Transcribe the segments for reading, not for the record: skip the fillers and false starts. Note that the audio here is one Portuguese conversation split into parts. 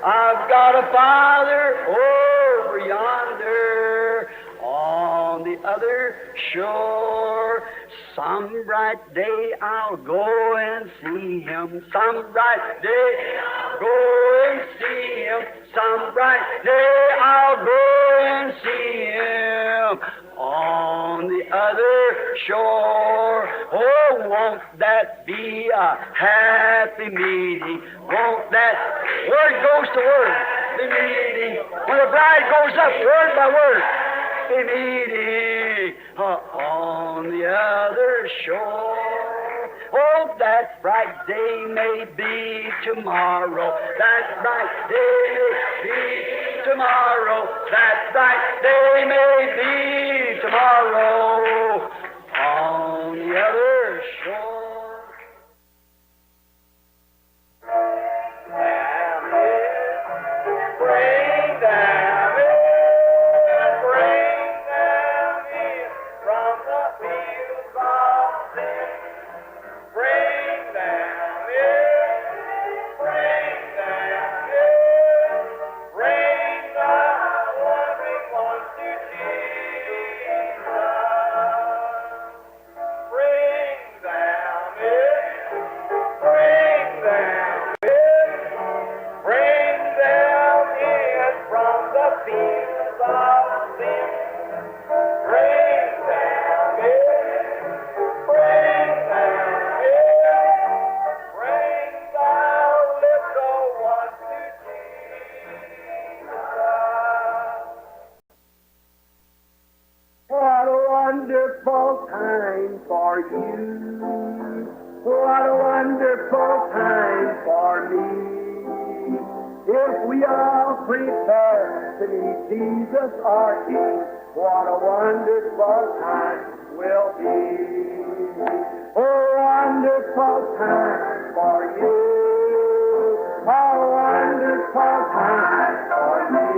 I've got a Father over yonder on the other shore. Some bright day I'll go and see Him. Some bright day I'll go and see Him. Some bright day I'll go and see Him on the other shore. Oh, won't that be a happy meeting? Won't that word goes to word, the meeting. When the bride goes up word by word, the meeting on the other shore. Oh, that bright day may be tomorrow. That bright day may be tomorrow. That bright day may be tomorrow on the other shore. Bring them in, bring them in from the fields of sin. Bring them in, bring them in, bring the wandering ones to Jesus. Bring them in, bring them in, bring them in from the fields of sin. Bring them in, bring them in, bring the little ones to Jesus. What a wonderful time for you. What a wonderful time for me. If we all prepare to meet Jesus our King, what a wonderful time will be. A wonderful time for you. A wonderful time for me.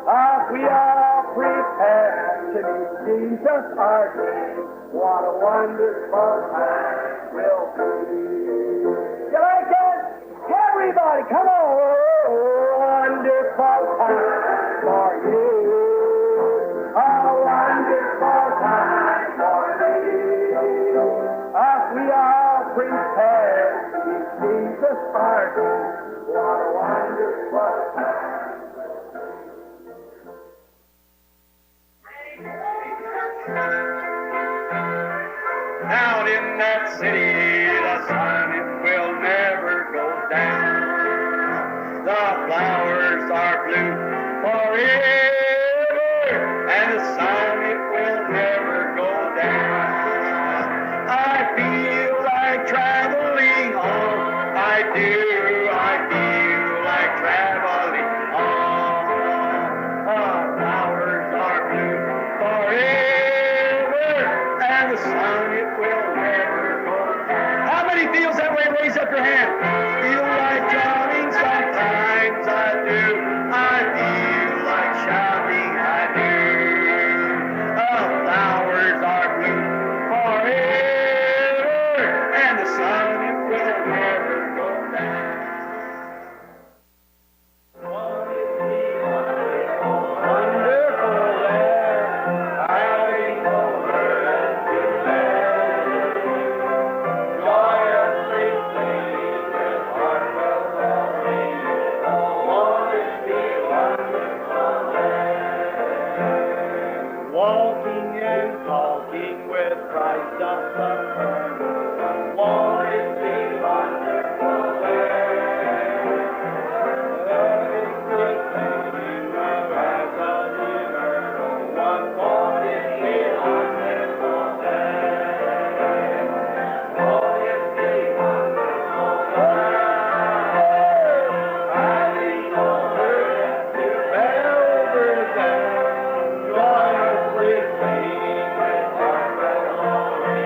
If we all prepare to meet Jesus our King, what a wonderful time will be. You like it? Everybody, come on! Wonderful time for you. A wonderful time for me. If we all prepare to meet Jesus our King, what a wonderful time. Out in that city, the sun it will never go down. The flowers are blue forever, and the sun it will never go down. I feel like traveling on. I do. I feel like traveling on. The flowers are blue forever, and the sun it will never go down. How many feels that way? Raise up your hand. Feel like drowning sometimes. I do. I feel like shouting. I do. The flowers are blue forever, and the sun it will never go down. Walking and talking with Christ up the firmament. Won't it be wonderful there? Loving good thing of as of the eternal one. Won't it be wonderful there? Won't it be wonderful there? Riding over to Belver there. Joyously singing with heart that glory.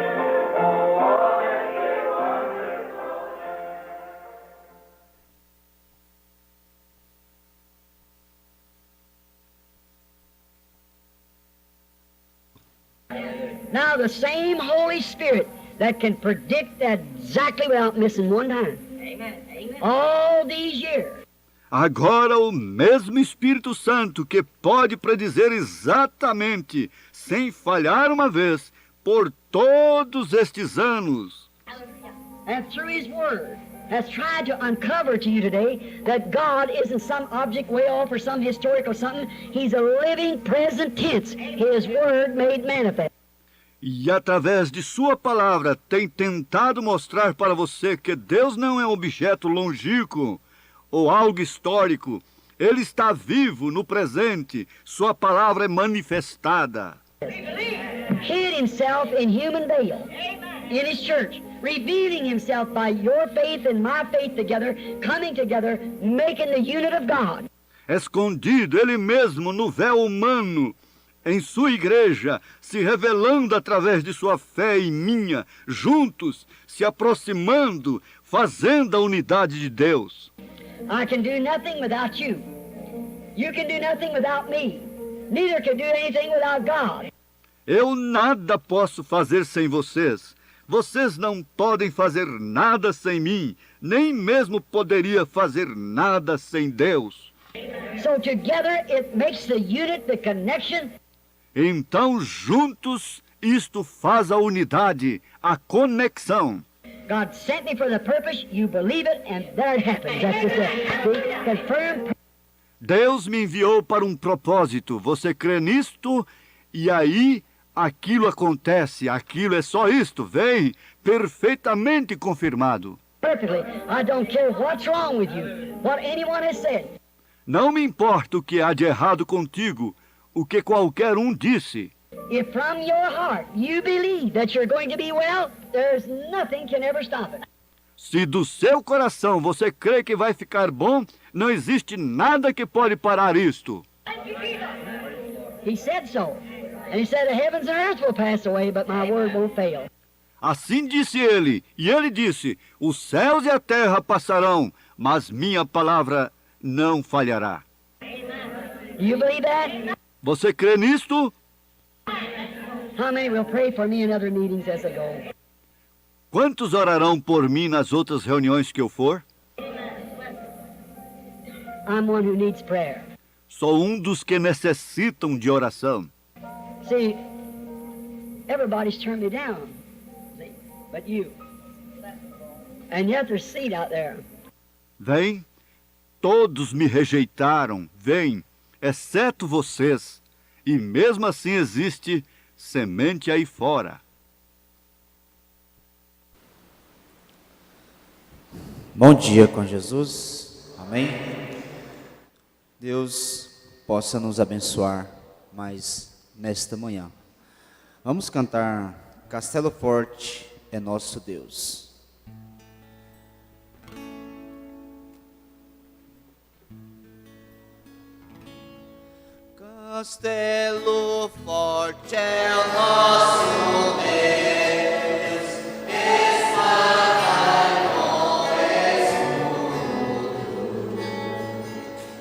Oh, won't it be wonderful there? Now the same Holy Spirit that can predict exactly without missing one time. Amen. Amen. All these years Agora o mesmo Espírito Santo que pode predizer exatamente, sem falhar uma vez, por todos estes anos, and through His Word has tried to uncover to you today that God isn't some object way off or some historical something. He's a living present tense. His Word made manifest. e através de sua palavra tem tentado mostrar para você que Deus não é um objeto longínquo ou algo histórico. Ele está vivo no presente, sua palavra é manifestada. Hid Himself in human veil in His church, revealing Himself by your faith and my faith together, coming together, making the unit of God. Escondido ele mesmo no véu humano, em sua igreja, se revelando através de sua fé e minha, juntos, se aproximando, fazendo a unidade de Deus. I can do nothing without you. You can do nothing without me. Neither can do anything without God. Eu nada posso fazer sem vocês. Vocês não podem fazer nada sem mim, nem mesmo poderia fazer nada sem Deus. So together it makes the unit, the connection. Então, juntos, isto faz a unidade, a conexão. God sent me for the purpose, you believe it, and there it happens. That's just it. Confirmed. Deus me enviou para um propósito. Você crê nisto? E aí, aquilo acontece. Aquilo é só isto. Vem, perfeitamente confirmado. Perfectly. I don't care what's wrong with you, what anyone has said. Não me importa o que há de errado contigo, o que qualquer um disse. If from your heart you believe that you're going to be well, there's nothing can ever stop it. Se do seu coração você crê que vai ficar bom, não existe nada que pode parar isto. He said so. And He said the heavens and earth will pass away, but my word won't fail. Assim disse ele, e ele disse, os céus e a terra passarão, mas minha palavra não falhará. You believe that? Você crê nisto? How many will pray for me in other meetings as I go? Quantos orarão por mim nas outras reuniões que eu for? I'm one who needs prayer. Sou um dos que necessitam de oração. See, everybody's turned me down, see, but you. And yet there's seed out there. Vem, todos me rejeitaram, vem, exceto vocês. E mesmo assim existe semente aí fora. Bom dia com Jesus, amém? Deus possa nos abençoar mais nesta manhã. Vamos cantar Castelo Forte é Nosso Deus. Castelo forte é o nosso Deus, espada com escudo,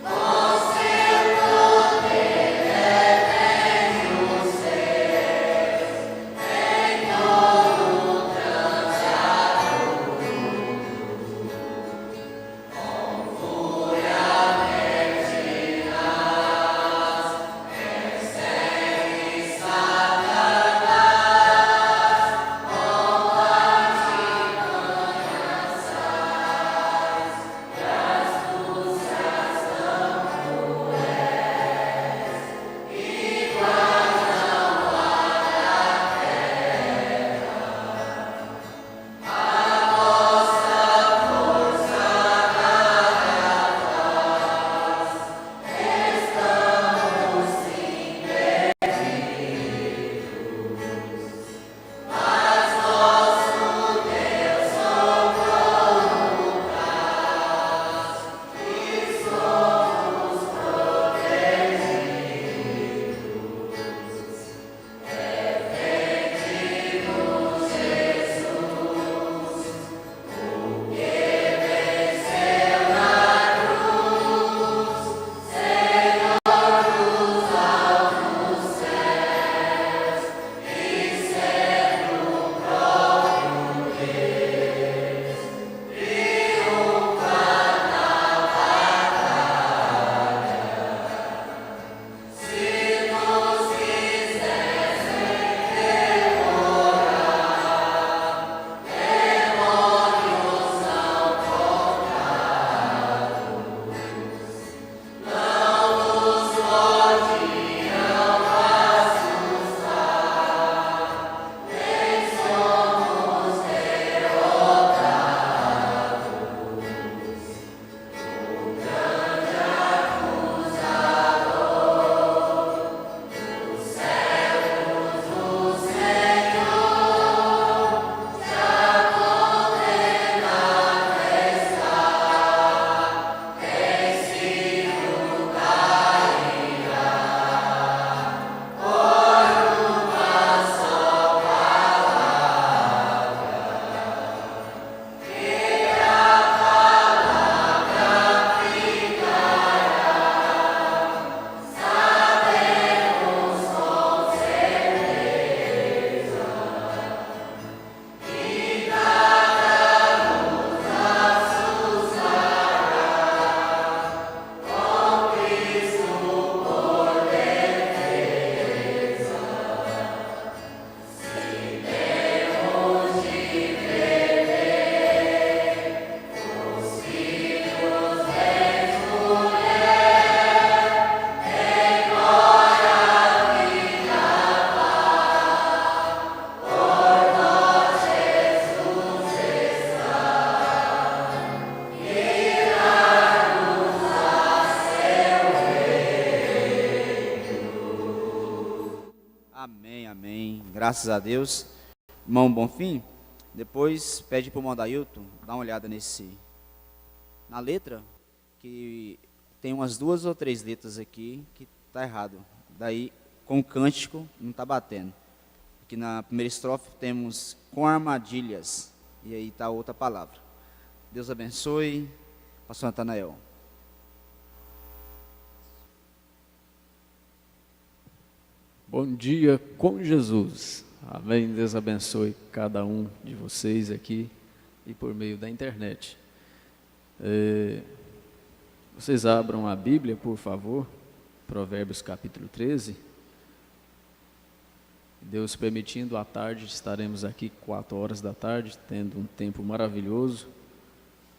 com seu poder reveste os céus, em todo trançado, com fúria pertinaz. Graças a Deus. Irmão Bonfim, depois pede para o irmão Dailton dar uma olhada na letra, que tem umas 2 ou 3 letras aqui que está errado. Daí, com o cântico, não está batendo. Aqui na primeira estrofe temos com armadilhas, e aí está outra palavra. Deus abençoe. Pastor Natanael. Bom dia com Jesus. Amém. Deus abençoe cada um de vocês aqui e por meio da internet. Vocês abram a Bíblia, por favor. Provérbios capítulo 13. Deus permitindo, à tarde estaremos aqui 4 horas da tarde, tendo um tempo maravilhoso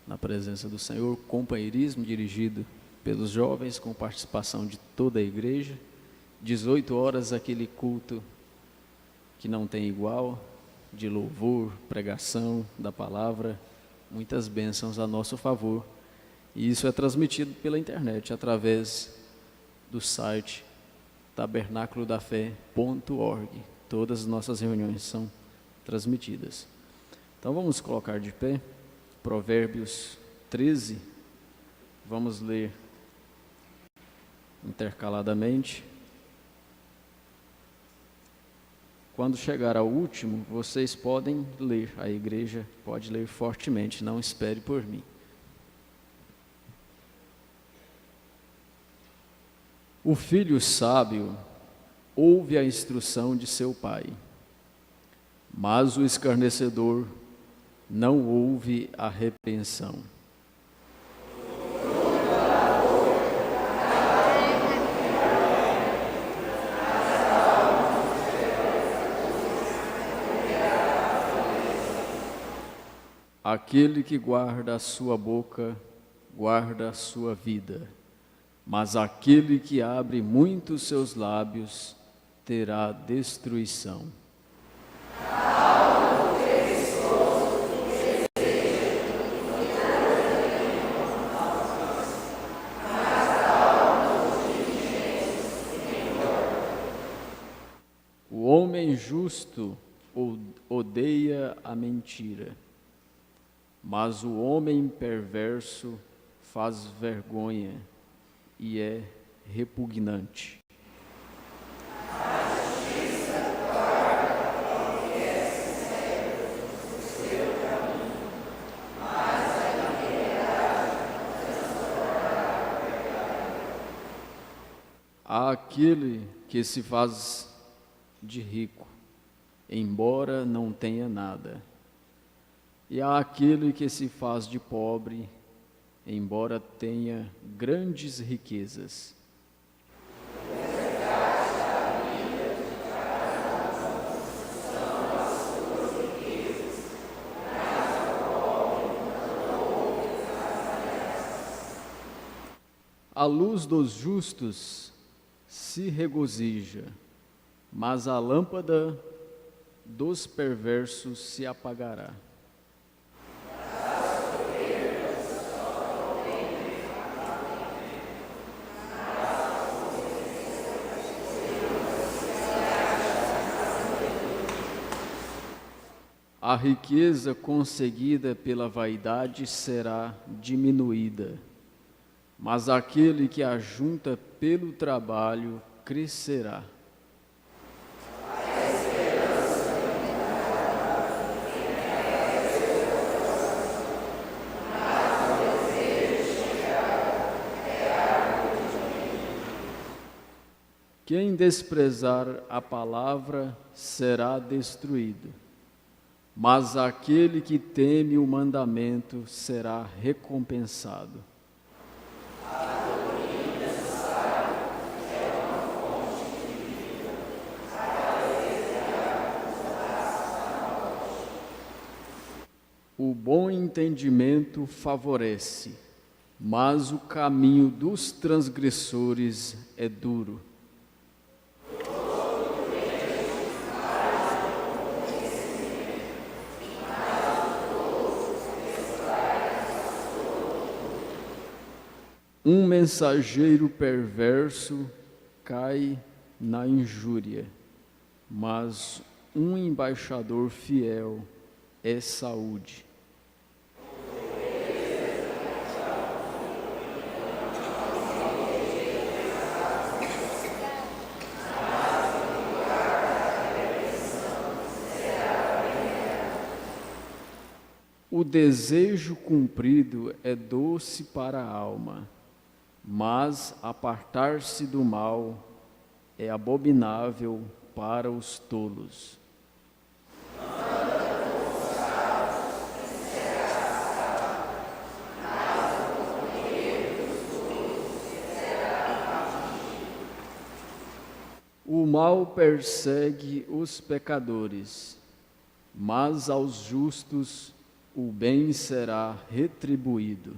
na presença do Senhor, companheirismo dirigido pelos jovens, com participação de toda a igreja. 18 horas, aquele culto que não tem igual, de louvor, pregação da palavra, muitas bênçãos a nosso favor. E isso é transmitido pela internet, através do site tabernaculodafé.org. Todas as nossas reuniões são transmitidas. Então vamos colocar de pé, Provérbios 13, vamos ler intercaladamente. Quando chegar ao último, vocês podem ler, a igreja pode ler fortemente, não espere por mim. O filho sábio ouve a instrução de seu pai, mas o escarnecedor não ouve a repreensão. Aquele que guarda a sua boca, guarda a sua vida, mas aquele que abre muito os seus lábios, terá destruição. O homem justo odeia a mentira, mas o homem perverso faz vergonha e é repugnante. Há aquele que se faz de rico, embora não tenha nada, e há aquele que se faz de pobre, embora tenha grandes riquezas. A luz dos justos se regozija, mas a lâmpada dos perversos se apagará. A riqueza conseguida pela vaidade será diminuída, mas aquele que ajunta pelo trabalho crescerá. Quem desprezar a palavra será destruído, mas aquele que teme o mandamento será recompensado. O bom entendimento favorece, mas o caminho dos transgressores é duro. Um mensageiro perverso cai na injúria, mas um embaixador fiel é saúde. O desejo cumprido é doce para a alma, mas apartar-se do mal é abominável para os tolos. O mal persegue os pecadores, mas aos justos o bem será retribuído.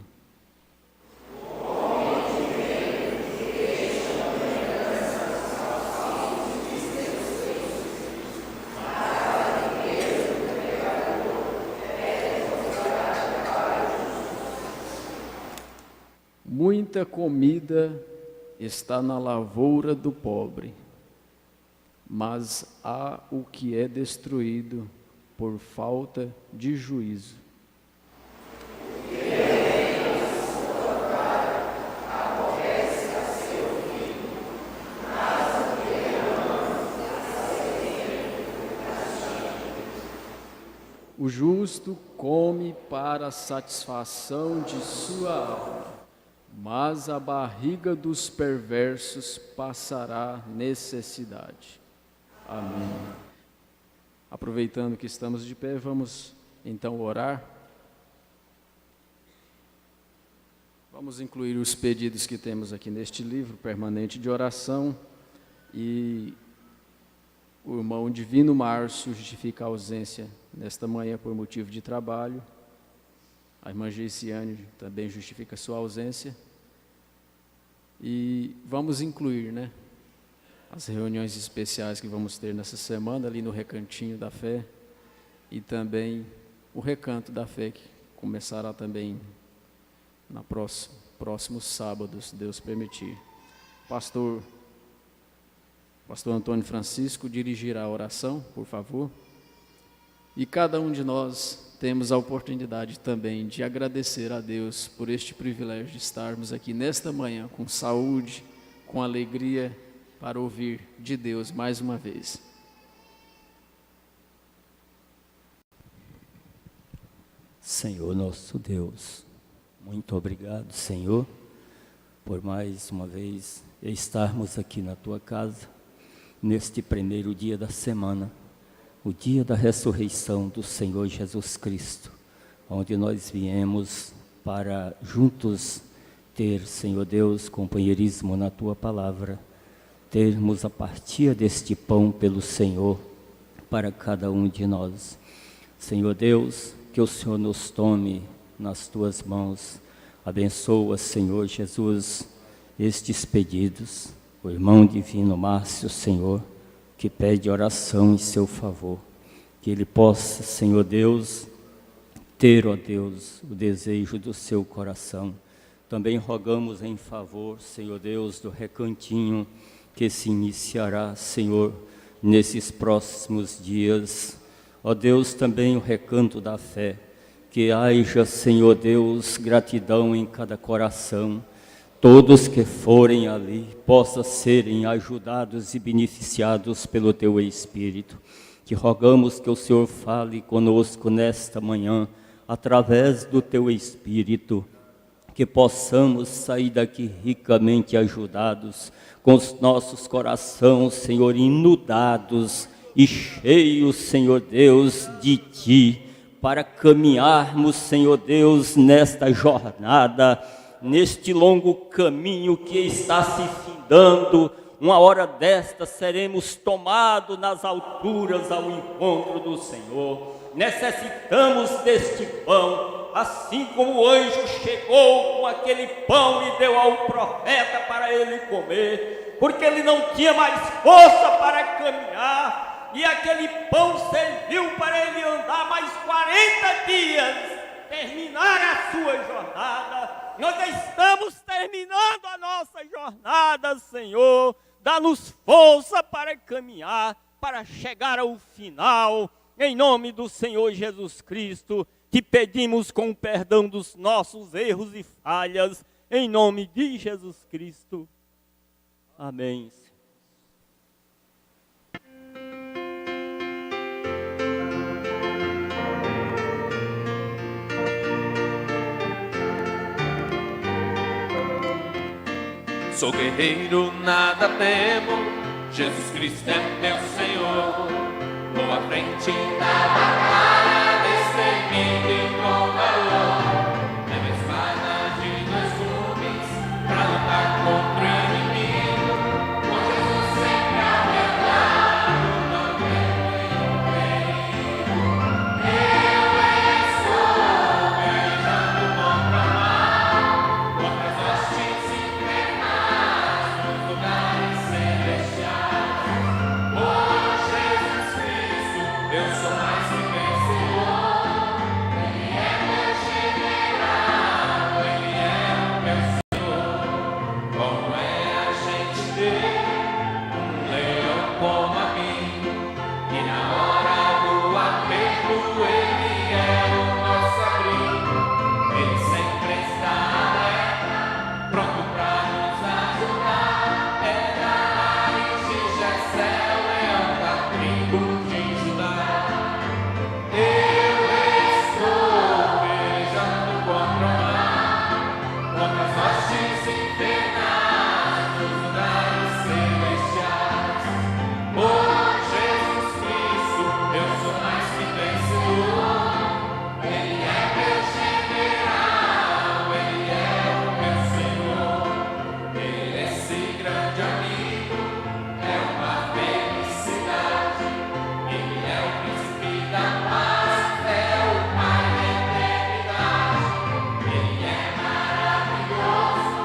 Muita comida está na lavoura do pobre, mas há o que é destruído por falta de juízo. O justo come para a satisfação de sua alma, mas a barriga dos perversos passará necessidade. Amém. Aproveitando que estamos de pé, vamos então orar. Vamos incluir os pedidos que temos aqui neste livro permanente de oração. E o irmão Divino Márcio justifica a ausência nesta manhã por motivo de trabalho. A irmã Geiciane também justifica a sua ausência. E vamos incluir, as reuniões especiais que vamos ter nessa semana ali no Recantinho da Fé e também o Recanto da Fé, que começará também na próximos sábados, se Deus permitir. Pastor Antônio Francisco dirigirá a oração, por favor. E cada um de nós temos a oportunidade também de agradecer a Deus por este privilégio de estarmos aqui nesta manhã com saúde, com alegria, para ouvir de Deus mais uma vez. Senhor nosso Deus, muito obrigado, Senhor, por mais uma vez estarmos aqui na Tua casa, neste primeiro dia da semana, o dia da ressurreição do Senhor Jesus Cristo, onde nós viemos para juntos ter, Senhor Deus, companheirismo na Tua palavra, termos a partilha deste pão pelo Senhor para cada um de nós. Senhor Deus, que o Senhor nos tome nas Tuas mãos, abençoa, Senhor Jesus, estes pedidos. O irmão Divino Márcio, Senhor, que pede oração em seu favor, que ele possa, Senhor Deus, ter, ó Deus, o desejo do seu coração. Também rogamos em favor, Senhor Deus, do recantinho que se iniciará, Senhor, nesses próximos dias. Ó Deus, também o recanto da fé, que haja, Senhor Deus, gratidão em cada coração. Todos que forem ali possam serem ajudados e beneficiados pelo Teu Espírito. Que rogamos que o Senhor fale conosco nesta manhã, através do Teu Espírito, que possamos sair daqui ricamente ajudados, com os nossos corações, Senhor, inundados e cheios, Senhor Deus, de Ti, para caminharmos, Senhor Deus, nesta jornada, neste longo caminho que está se findando. Uma hora desta seremos tomados nas alturas ao encontro do Senhor. Necessitamos deste pão, assim como o anjo chegou com aquele pão e deu ao profeta para ele comer, porque ele não tinha mais força para caminhar, e aquele pão serviu para ele andar mais 40 dias, terminar a sua jornada. Nós estamos terminando a nossa jornada, Senhor. Dá-nos força para caminhar, para para chegar ao final. Em nome do Senhor Jesus Cristo, te pedimos com o perdão dos nossos erros e falhas, em nome de Jesus Cristo. Amém. Sou guerreiro, nada temo, Jesus Cristo é meu Senhor. Vou à frente da batalha, destemido com valor. É minha espada de dois gumes, pra lutar contra o inimigo. Com Jesus sempre ao meu lado, não tenho perigo. Eu estou beijando contra o mal, contra as hostes infernais, nos lugares celestiais. Oh, Jesus Cristo, eu sou mais que vencedor. Ele é meu general, Ele é o meu Senhor. Como é a gente ter um leão como a mim, e na hora do aperto Ele é o nosso abrigo. Ele sempre está alerta, pronto pra nos ajudar. É da raiz de Jessé, o leão da tribo de Judá. Eu estou pelejando contra o mar, contra as hostes infernais, nos lugares celestiais. Oh, Jesus Cristo, eu sou mais que vencedor. Ele é meu general, Ele é o meu Senhor. Ele é esse grande amigo, é uma felicidade. Ele é o príncipe da paz, é o Pai da eternidade. Ele é maravilhoso,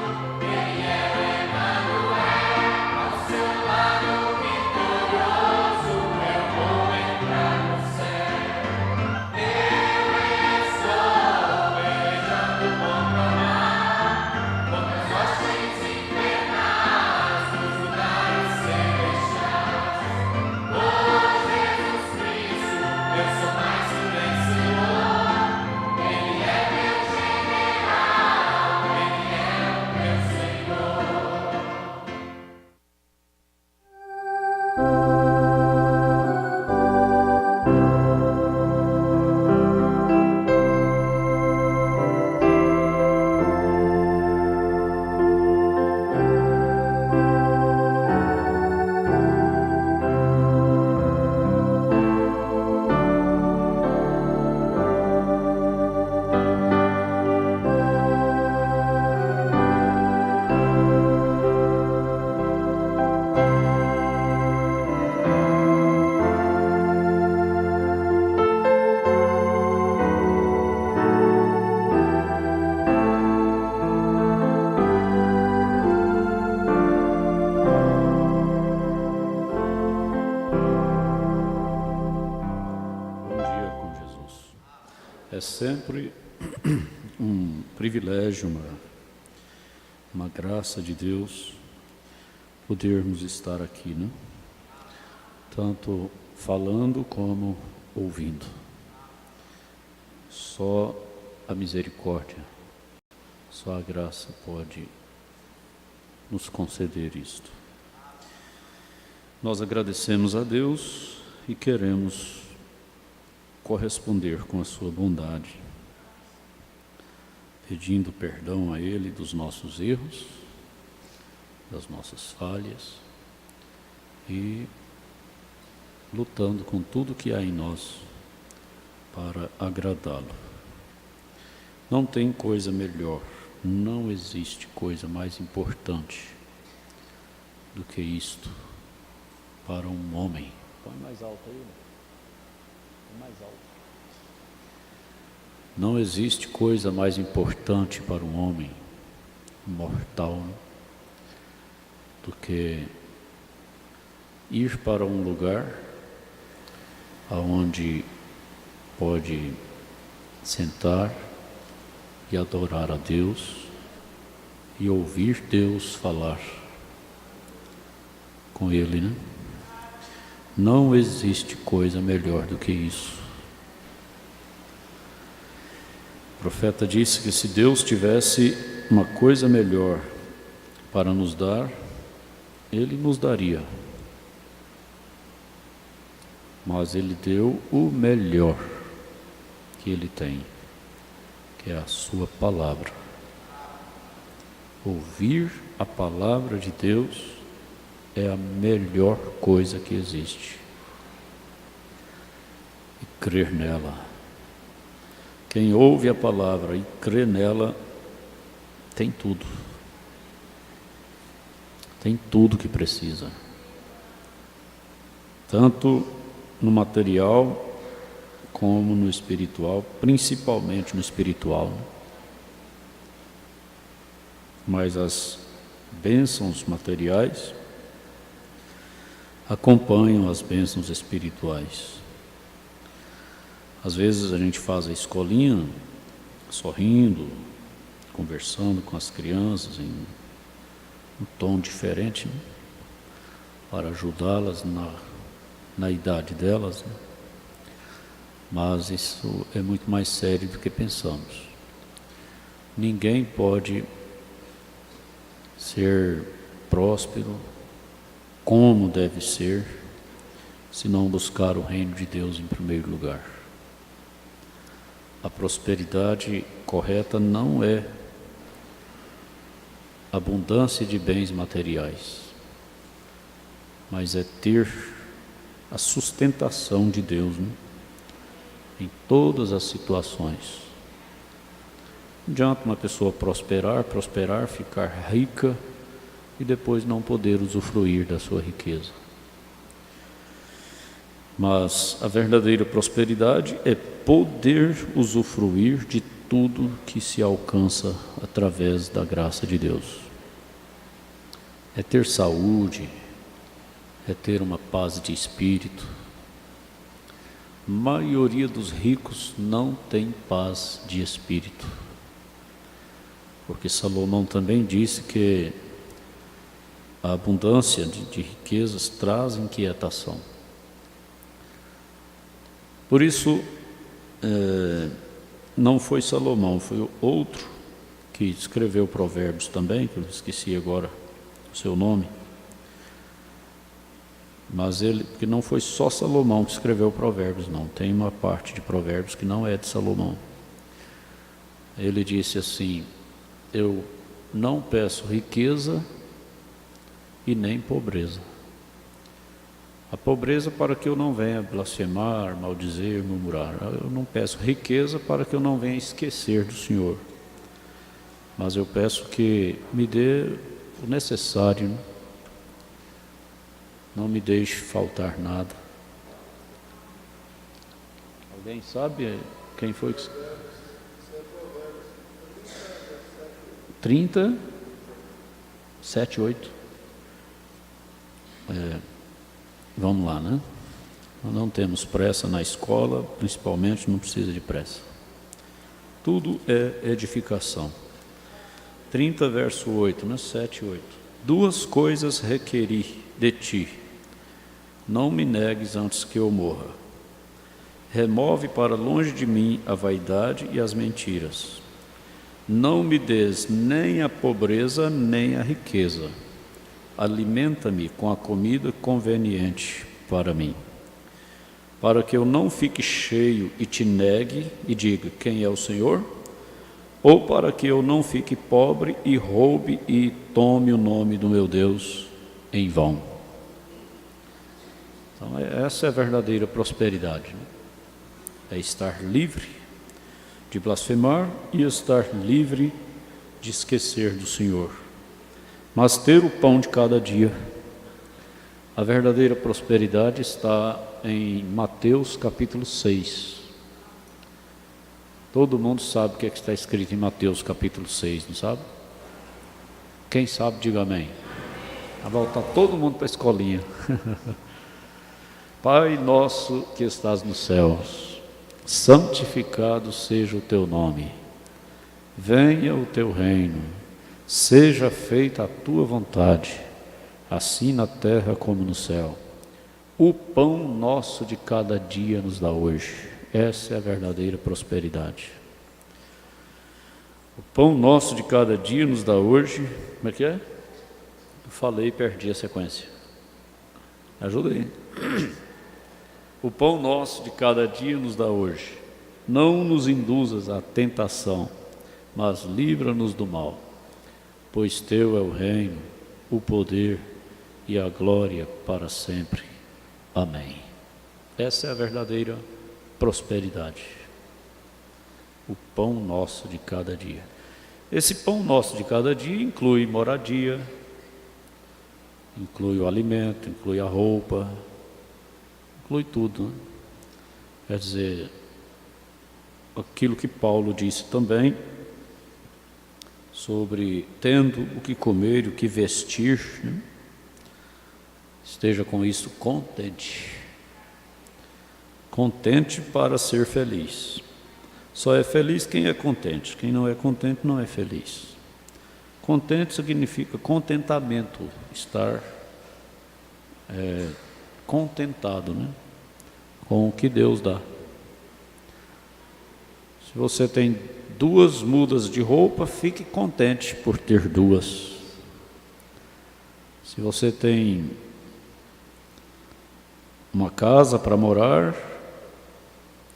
Ele é o Emanuel. Ao seu lado vitorioso eu vou entrar no céu. Eu estou pelejando contra o mar, contra as hostes infernais, nos lugares celestiais. Oh, Jesus Cristo, eu sou mais que vencedor. Ele é meu general, Ele é o meu Senhor. Bom dia com Jesus. É sempre um privilégio, uma graça de Deus podermos estar aqui, né? Tanto falando como ouvindo. Só a misericórdia, só a graça pode nos conceder isto. Nós agradecemos a Deus e queremos corresponder com a sua bondade, pedindo perdão a Ele dos nossos erros, das nossas falhas e lutando com tudo que há em nós para agradá-lo. Não tem coisa melhor, não existe coisa mais importante do que isto para um homem. Põe mais alto aí, né? Mais alto. Não existe coisa mais importante para um homem mortal do que ir para um lugar aonde pode sentar e adorar a Deus e ouvir Deus falar com ele, né? Não existe coisa melhor do que isso. O profeta disse que se Deus tivesse uma coisa melhor para nos dar, Ele nos daria. Mas Ele deu o melhor que Ele tem, que é a sua palavra. Ouvir a palavra de Deus é a melhor coisa que existe. E crer nela. Quem ouve a palavra e crê nela, tem tudo. Tem tudo que precisa. Tanto no material como no espiritual, principalmente no espiritual. Mas as bênçãos materiais acompanham as bênçãos espirituais. Às vezes a gente faz a escolinha, sorrindo, conversando com as crianças em um tom diferente, né? Para ajudá-las na idade delas, né? Mas isso é muito mais sério do que pensamos. Ninguém pode ser próspero como deve ser, se não buscar o reino de Deus em primeiro lugar. A prosperidade correta não é abundância de bens materiais, mas é ter a sustentação de Deus, né? Em todas as situações. Não adianta uma pessoa prosperar, ficar rica e depois não poder usufruir da sua riqueza. Mas a verdadeira prosperidade é poder usufruir de tudo que se alcança através da graça de Deus. É ter saúde, é ter uma paz de espírito. A maioria dos ricos não tem paz de espírito. Porque Salomão também disse que a abundância de riquezas traz inquietação. Por isso, não foi Salomão, foi outro que escreveu Provérbios também, que eu esqueci agora o seu nome. Mas porque não foi só Salomão que escreveu Provérbios, não. Tem uma parte de Provérbios que não é de Salomão. Ele disse assim: eu não peço riqueza e nem pobreza. A pobreza para que eu não venha blasfemar, maldizer, murmurar. Eu não peço riqueza para que eu não venha esquecer do Senhor. Mas eu peço que me dê o necessário, né? Não me deixe faltar nada. Alguém sabe quem foi que... 30, 7, 8. Vamos lá, né? Nós não temos pressa na escola, principalmente não precisa de pressa. Tudo é edificação. 30, verso 8, né? 7, 8. Duas coisas requeri de ti, não me negues antes que eu morra. Remove para longe de mim a vaidade e as mentiras. Não me des nem a pobreza nem a riqueza. Alimenta-me com a comida conveniente para mim, para que eu não fique cheio e te negue e diga: quem é o Senhor? Ou para que eu não fique pobre e roube e tome o nome do meu Deus em vão. Então essa é a verdadeira prosperidade, né? É estar livre de blasfemar e estar livre de esquecer do Senhor, mas ter o pão de cada dia. A verdadeira prosperidade está em Mateus capítulo 6. Todo mundo sabe o que está escrito em Mateus capítulo 6, não sabe? Quem sabe, diga amém. Vai voltar todo mundo para a escolinha. Pai nosso que estás nos céus, santificado seja o teu nome. Venha o teu reino. Seja feita a tua vontade, assim na terra como no céu. O pão nosso de cada dia nos dá hoje. Essa é a verdadeira prosperidade. O pão nosso de cada dia nos dá hoje. Como é que é? Eu falei e perdi a sequência. Ajuda aí. O pão nosso de cada dia nos dá hoje. Não nos induzas à tentação, mas livra-nos do mal. Pois teu é o reino, o poder e a glória para sempre. Amém. Essa é a verdadeira prosperidade. O pão nosso de cada dia. Esse pão nosso de cada dia inclui moradia, inclui o alimento, inclui a roupa, inclui tudo, né? Quer dizer, aquilo que Paulo disse também, sobre tendo o que comer e o que vestir, né? Esteja com isso contente. Contente para ser feliz. Só é feliz quem é contente. Quem não é contente não é feliz. Contente significa contentamento, estar contentado, né? Com o que Deus dá. Se você tem 2 mudas de roupa, fique contente por ter 2. Se você tem uma casa para morar,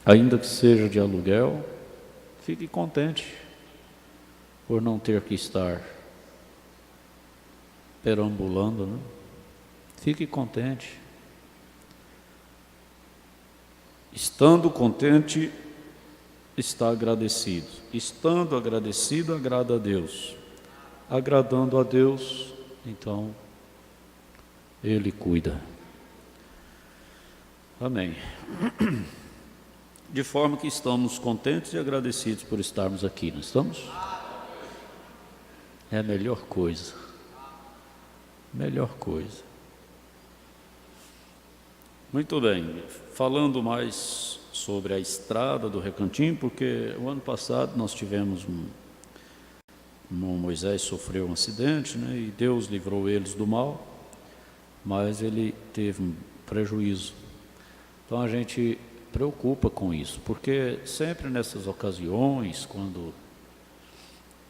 ainda que seja de aluguel, fique contente por não ter que estar perambulando, né? Fique contente. Estando contente, está agradecido. Estando agradecido, agrada a Deus. Agradando a Deus, então, Ele cuida. Amém. De forma que estamos contentes e agradecidos por estarmos aqui, não estamos? É a melhor coisa. Melhor coisa. Muito bem. Falando mais sobre a estrada do Recantinho, porque o ano passado nós tivemos Moisés sofreu um acidente, né, e Deus livrou eles do mal, mas ele teve um prejuízo. Então a gente preocupa com isso, porque sempre nessas ocasiões, quando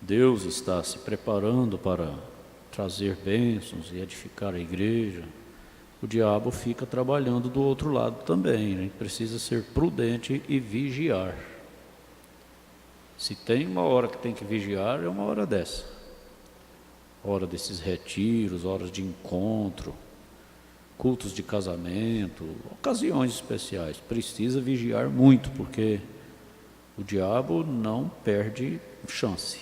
Deus está se preparando para trazer bênçãos e edificar a igreja, o diabo fica trabalhando do outro lado também. A gente precisa ser prudente e vigiar. Se tem uma hora que tem que vigiar, é uma hora dessa. Hora desses retiros, horas de encontro, cultos de casamento, ocasiões especiais. Precisa vigiar muito, porque o diabo não perde chance.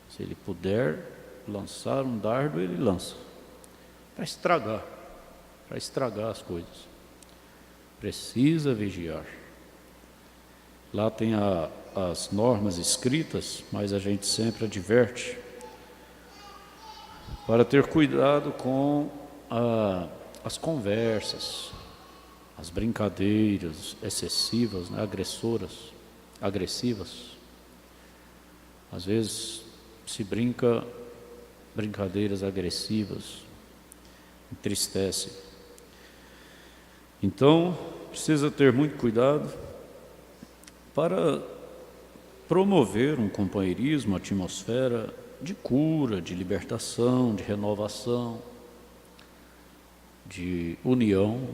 Se ele puder lançar um dardo, ele lança. Para estragar as coisas. Precisa vigiar. Lá tem as normas escritas, mas a gente sempre adverte para ter cuidado com as conversas, as brincadeiras excessivas, né, agressivas. Às vezes se brincadeiras agressivas, entristece. Então, precisa ter muito cuidado para promover um companheirismo, uma atmosfera de cura, de libertação, de renovação, de união.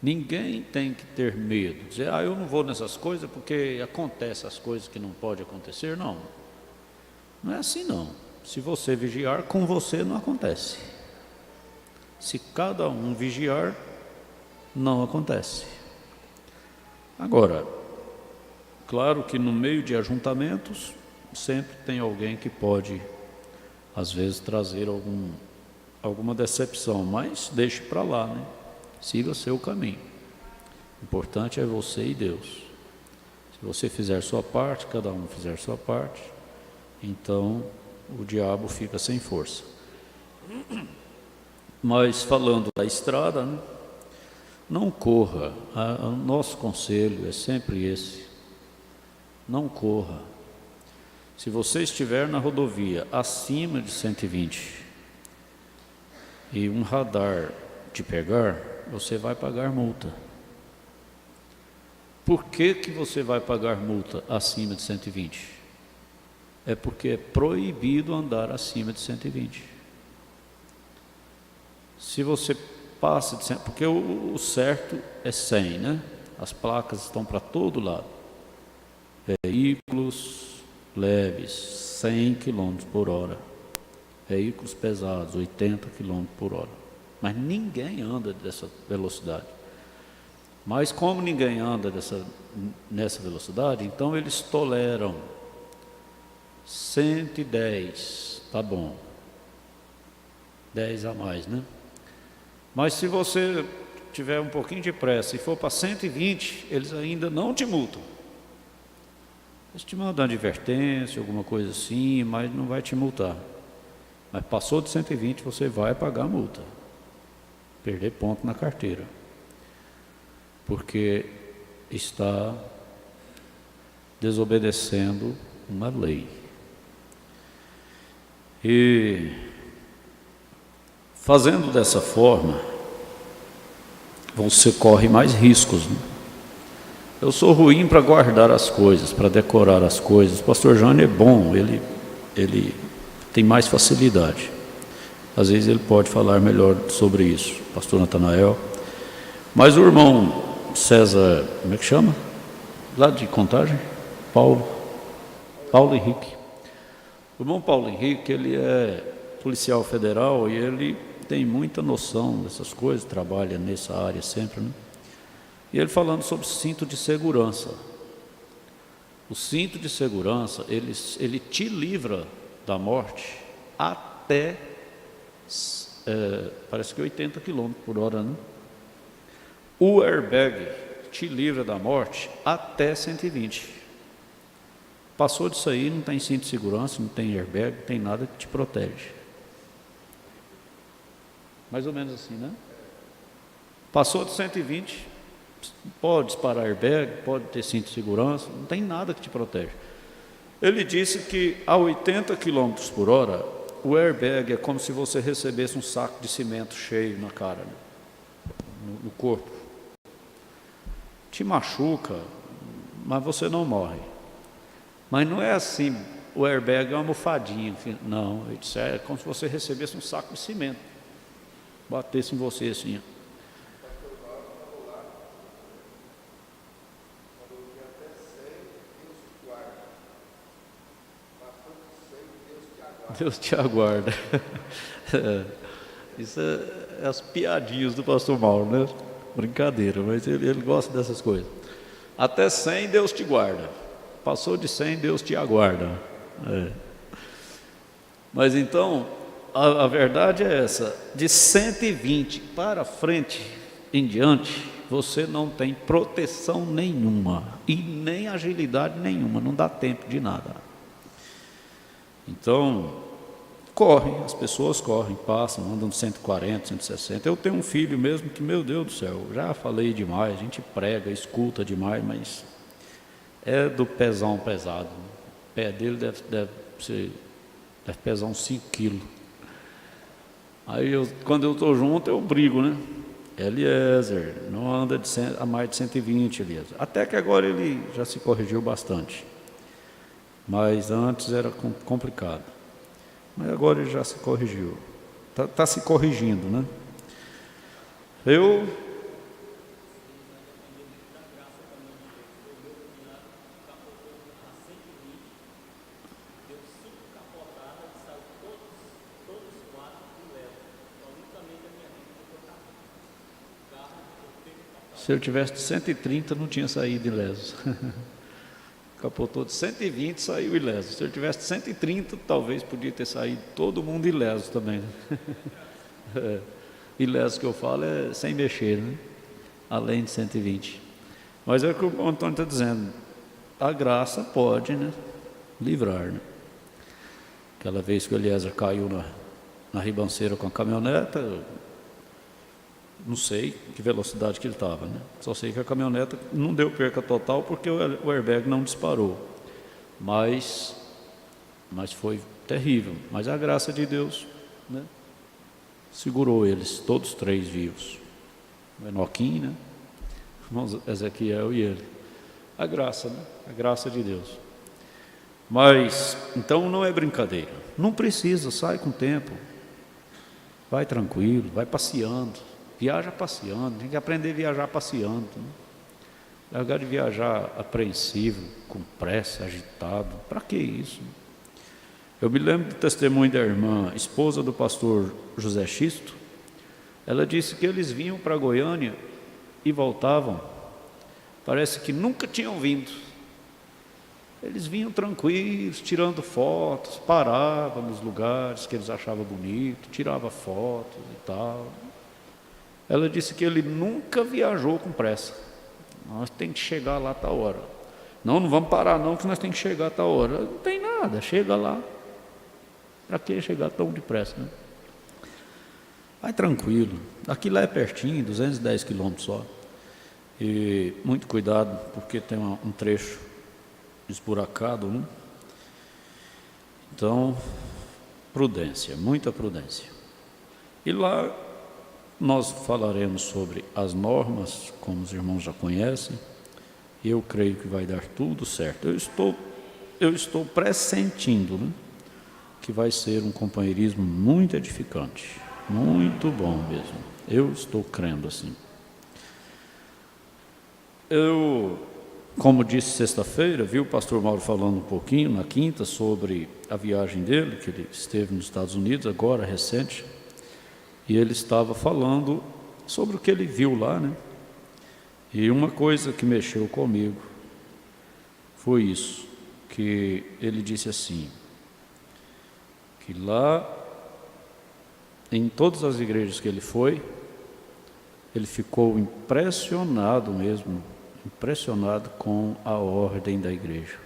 Ninguém tem que ter medo, dizer, eu não vou nessas coisas porque acontecem as coisas que não podem acontecer. Não, não é assim não. Se você vigiar, com você não acontece. Se cada um vigiar, não acontece. Agora, claro que no meio de ajuntamentos, sempre tem alguém que pode, às vezes, trazer alguma decepção, mas deixe para lá, né? Siga seu caminho. O importante é você e Deus. Se você fizer sua parte, cada um fizer sua parte, então o diabo fica sem força. Mas falando da estrada, né? Não corra. O nosso conselho é sempre esse. Não corra. Se você estiver na rodovia acima de 120 e um radar te pegar, você vai pagar multa. Por que que você vai pagar multa acima de 120? É porque é proibido andar acima de 120. Se você passa de 100, porque o certo é 100, né? As placas estão para todo lado. Veículos leves, 100 km por hora. Veículos pesados, 80 km por hora. Mas ninguém anda dessa velocidade. Mas como ninguém anda nessa velocidade, então eles toleram 110, tá bom. 10 a mais, né? Mas se você tiver um pouquinho de pressa e for para 120, eles ainda não te multam. Eles te mandam advertência, alguma coisa assim, mas não vai te multar. Mas passou de 120, você vai pagar a multa. Perder ponto na carteira. Porque está desobedecendo uma lei. E fazendo dessa forma, você corre mais riscos, né? Eu sou ruim para guardar as coisas, para decorar as coisas. O pastor Jânio é bom, ele tem mais facilidade. Às vezes ele pode falar melhor sobre isso, pastor Natanael. Mas o irmão César, como é que chama? Lá de Contagem? Paulo Henrique. O irmão Paulo Henrique, ele é policial federal e ele tem muita noção dessas coisas, trabalha nessa área sempre, né? E ele falando sobre cinto de segurança. O cinto de segurança, ele te livra da morte até, parece que 80 km por hora, né? O airbag te livra da morte até 120. Passou disso aí, não tem cinto de segurança, não tem airbag, não tem nada que te protege. Mais ou menos assim, né? Passou de 120, pode disparar airbag, pode ter cinto de segurança, não tem nada que te protege. Ele disse que a 80 km por hora, o airbag é como se você recebesse um saco de cimento cheio na cara, né? no corpo. Te machuca, mas você não morre. Mas não é assim, o airbag é uma almofadinha, não, é como se você recebesse um saco de cimento, batesse em você assim. Deus te aguarda. Isso é as piadinhas do pastor Mauro, né? Brincadeira, mas ele gosta dessas coisas. Até 100 Deus te guarda. Passou de 100 Deus te aguarda. Mas então, a verdade é essa: de 120 para frente em diante, você não tem proteção nenhuma e nem agilidade nenhuma, não dá tempo de nada. Então, as pessoas correm, passam, andam de 140, 160. Eu tenho um filho mesmo que, meu Deus do céu, já falei demais, a gente prega, escuta demais, mas é do pesão pesado. O pé dele deve pesar uns 5 quilos. Aí, quando eu estou junto, eu brigo, né? Eliezer, não anda a mais de 120, Eliezer. Até que agora ele já se corrigiu bastante. Mas antes era complicado. Mas agora ele já se corrigiu. Está se corrigindo, né? Se eu tivesse de 130, não tinha saído ileso. Capotou de 120, saiu ileso. Se eu tivesse de 130, talvez podia ter saído todo mundo ileso também. Ileso que eu falo é sem mexer, né? Além de 120. Mas é o que o Antônio está dizendo. A graça pode, né, livrar, né? Aquela vez que o Eliezer caiu na ribanceira com a caminhoneta, não sei que velocidade que ele estava, né? Só sei que a caminhoneta não deu perca total porque o airbag não disparou. Mas foi terrível. Mas a graça de Deus, né, segurou eles, todos três vivos. o Enoquim, né? Irmão Ezequiel e ele. A graça, né? A graça de Deus. Mas, então não é brincadeira. Não precisa, sai com tempo. Vai tranquilo, vai passeando. Viaja passeando, tem que aprender a viajar passeando. Né? Largar de viajar apreensivo, com pressa, agitado. Para que isso? Eu me lembro do testemunho da irmã, esposa do pastor José Xisto. Ela disse que eles vinham para Goiânia e voltavam. Parece que nunca tinham vindo. Eles vinham tranquilos, tirando fotos, paravam nos lugares que eles achavam bonito, tirava fotos e tal. Ela disse que ele nunca viajou com pressa. Nós temos que chegar lá a tal hora. Não vamos parar não, que nós temos que chegar a tal hora. Não tem nada, chega lá. Para que chegar tão depressa, né? Vai tranquilo. Daqui lá é pertinho, 210 quilômetros só. E muito cuidado, porque tem um trecho esburacado, né? Então, prudência, muita prudência. E lá nós falaremos sobre as normas, como os irmãos já conhecem. Eu creio que vai dar tudo certo. Eu estou pressentindo, né, que vai ser um companheirismo muito edificante, muito bom mesmo. Eu estou crendo assim. Como disse sexta-feira, vi o pastor Mauro falando um pouquinho na quinta sobre a viagem dele, que ele esteve nos Estados Unidos agora, recente, e ele estava falando sobre o que ele viu lá, né? E uma coisa que mexeu comigo foi isso, que ele disse assim, que lá, em todas as igrejas que ele foi, ele ficou impressionado mesmo, impressionado com a ordem da igreja.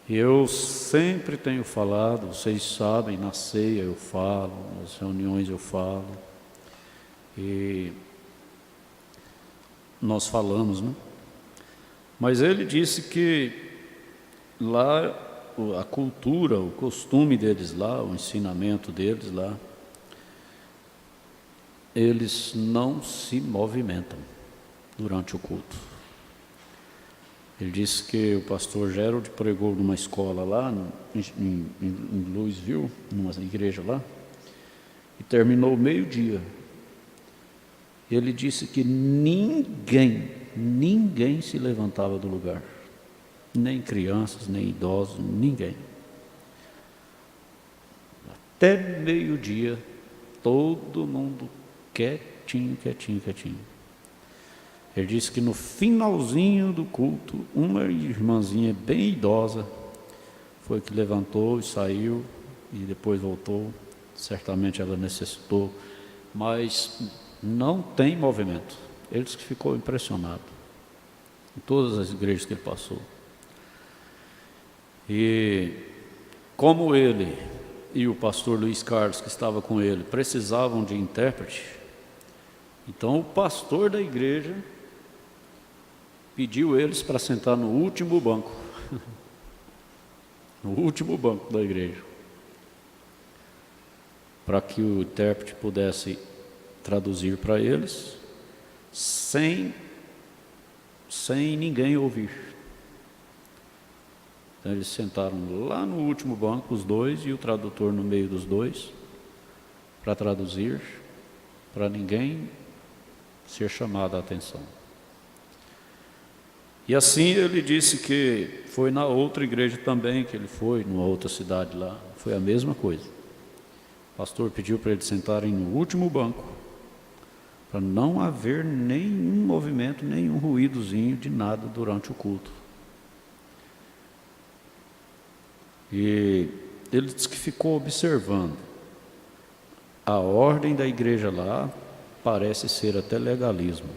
Eu sempre tenho falado, vocês sabem, na ceia eu falo, nas reuniões eu falo, e nós falamos, né? Mas ele disse que lá a cultura, o costume deles lá, o ensinamento deles lá, eles não se movimentam durante o culto. Ele disse que o pastor Gerald pregou numa escola lá, em Louisville, numa igreja lá, e terminou meio-dia. Ele disse que ninguém se levantava do lugar, nem crianças, nem idosos, ninguém. Até meio-dia, todo mundo quietinho. Ele disse que no finalzinho do culto, uma irmãzinha bem idosa foi que levantou e saiu e depois voltou. Certamente ela necessitou, mas não tem movimento. Ele disse que ficou impressionado em todas as igrejas que ele passou. E como ele e o pastor Luiz Carlos, que estava com ele, precisavam de intérprete, então o pastor da igreja pediu eles para sentar no último banco, no último banco da igreja, para que o intérprete pudesse traduzir para eles, sem ninguém ouvir. Então eles sentaram lá no último banco, os dois, e o tradutor no meio dos dois, para traduzir, para ninguém ser chamado a atenção. E assim ele disse que foi na outra igreja também, que ele foi, numa outra cidade lá, foi a mesma coisa. O pastor pediu para eles sentarem no último banco, para não haver nenhum movimento, nenhum ruídozinho de nada durante o culto. E ele disse que ficou observando. A ordem da igreja lá parece ser até legalismo.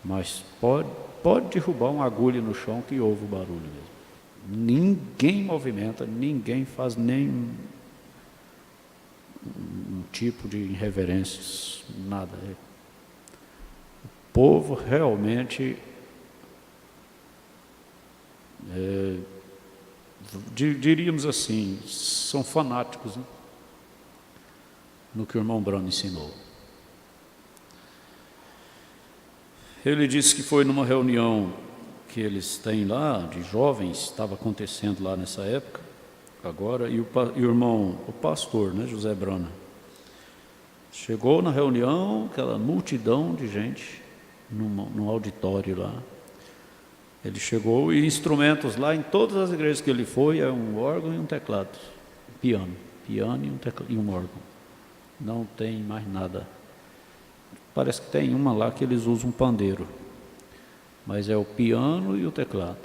Mas pode derrubar uma agulha no chão que ouve o barulho mesmo. Ninguém movimenta, ninguém faz nenhum tipo de irreverências, nada. O povo realmente diríamos assim, são fanáticos, né, no que o irmão Bruno ensinou. Ele disse que foi numa reunião que eles têm lá, de jovens, estava acontecendo lá nessa época, agora, e o irmão, o pastor, né, José Brana, chegou na reunião, aquela multidão de gente, num auditório lá. Ele chegou e instrumentos lá, em todas as igrejas que ele foi, é um órgão e um teclado, piano e um órgão. Não tem mais nada. Parece que tem uma lá que eles usam um pandeiro, mas é o piano e o teclado.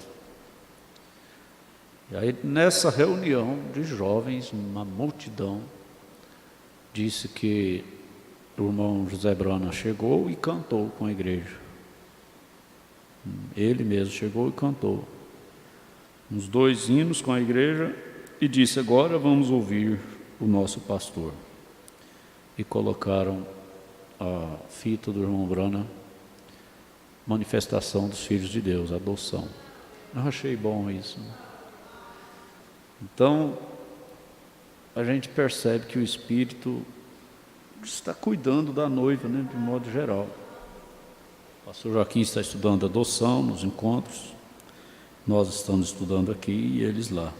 E aí, nessa reunião de jovens, uma multidão, disse que o irmão José Brana chegou e cantou com a igreja. Ele mesmo chegou e cantou uns 2 hinos com a igreja e disse: agora vamos ouvir o nosso pastor. E colocaram a fita do irmão Brana, Manifestação dos Filhos de Deus, adoção. Eu achei bom isso. Então, a gente percebe que o Espírito está cuidando da noiva, né, de modo geral. O pastor Joaquim está estudando adoção nos encontros, nós estamos estudando aqui e eles lá.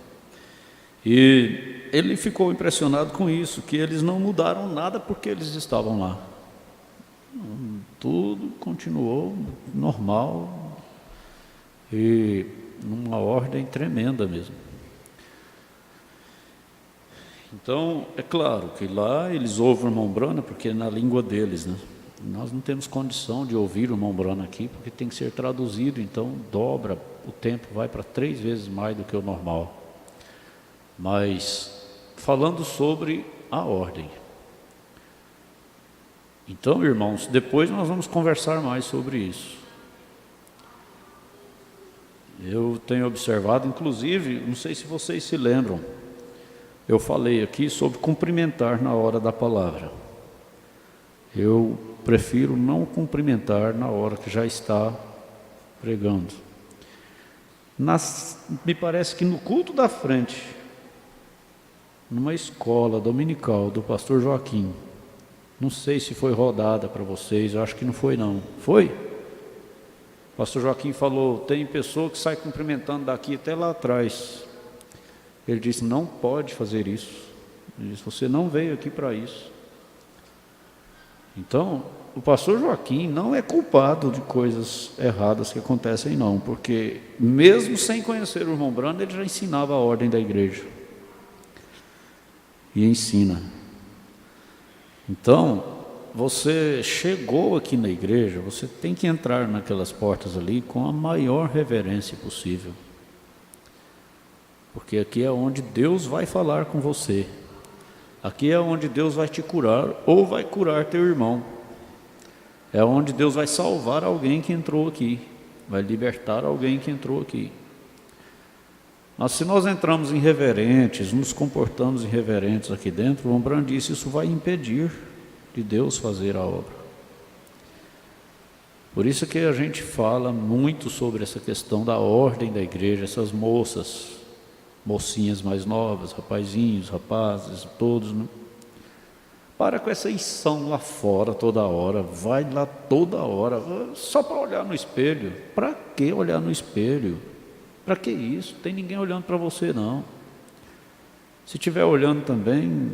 E ele ficou impressionado com isso, que eles não mudaram nada porque eles estavam lá. Tudo continuou normal e numa ordem tremenda mesmo. Então, é claro que lá eles ouvem o irmão Brana, porque é na língua deles, né? Nós não temos condição de ouvir o irmão Brana aqui, porque tem que ser traduzido, então dobra, o tempo vai para 3 vezes mais do que o normal. Mas, falando sobre a ordem. Então, irmãos, depois nós vamos conversar mais sobre isso. Eu tenho observado, inclusive, não sei se vocês se lembram, eu falei aqui sobre cumprimentar na hora da palavra. Eu prefiro não cumprimentar na hora que já está pregando. Me parece que no culto da frente, numa escola dominical do pastor Joaquim, não sei se foi rodada para vocês, eu acho que não foi não. Foi? O pastor Joaquim falou, tem pessoa que sai cumprimentando daqui até lá atrás. Ele disse, não pode fazer isso. Ele disse, você não veio aqui para isso. Então, o pastor Joaquim não é culpado de coisas erradas que acontecem não, porque mesmo sem conhecer o irmão Brana, ele já ensinava a ordem da igreja. E ensina. Então, você chegou aqui na igreja, você tem que entrar naquelas portas ali com a maior reverência possível. Porque aqui é onde Deus vai falar com você. Aqui é onde Deus vai te curar ou vai curar teu irmão. É onde Deus vai salvar alguém que entrou aqui, vai libertar alguém que entrou aqui. Mas se nós entramos irreverentes, nos comportamos irreverentes aqui dentro, o Brana disse, isso vai impedir de Deus fazer a obra. Por isso que a gente fala muito sobre essa questão da ordem da igreja, essas mocinhas mais novas, rapazinhos, rapazes, todos, né? Para com essa ição lá fora toda hora, vai lá toda hora, só para olhar no espelho. Para que olhar no espelho? Para que isso? Tem ninguém olhando para você não. Se estiver olhando também,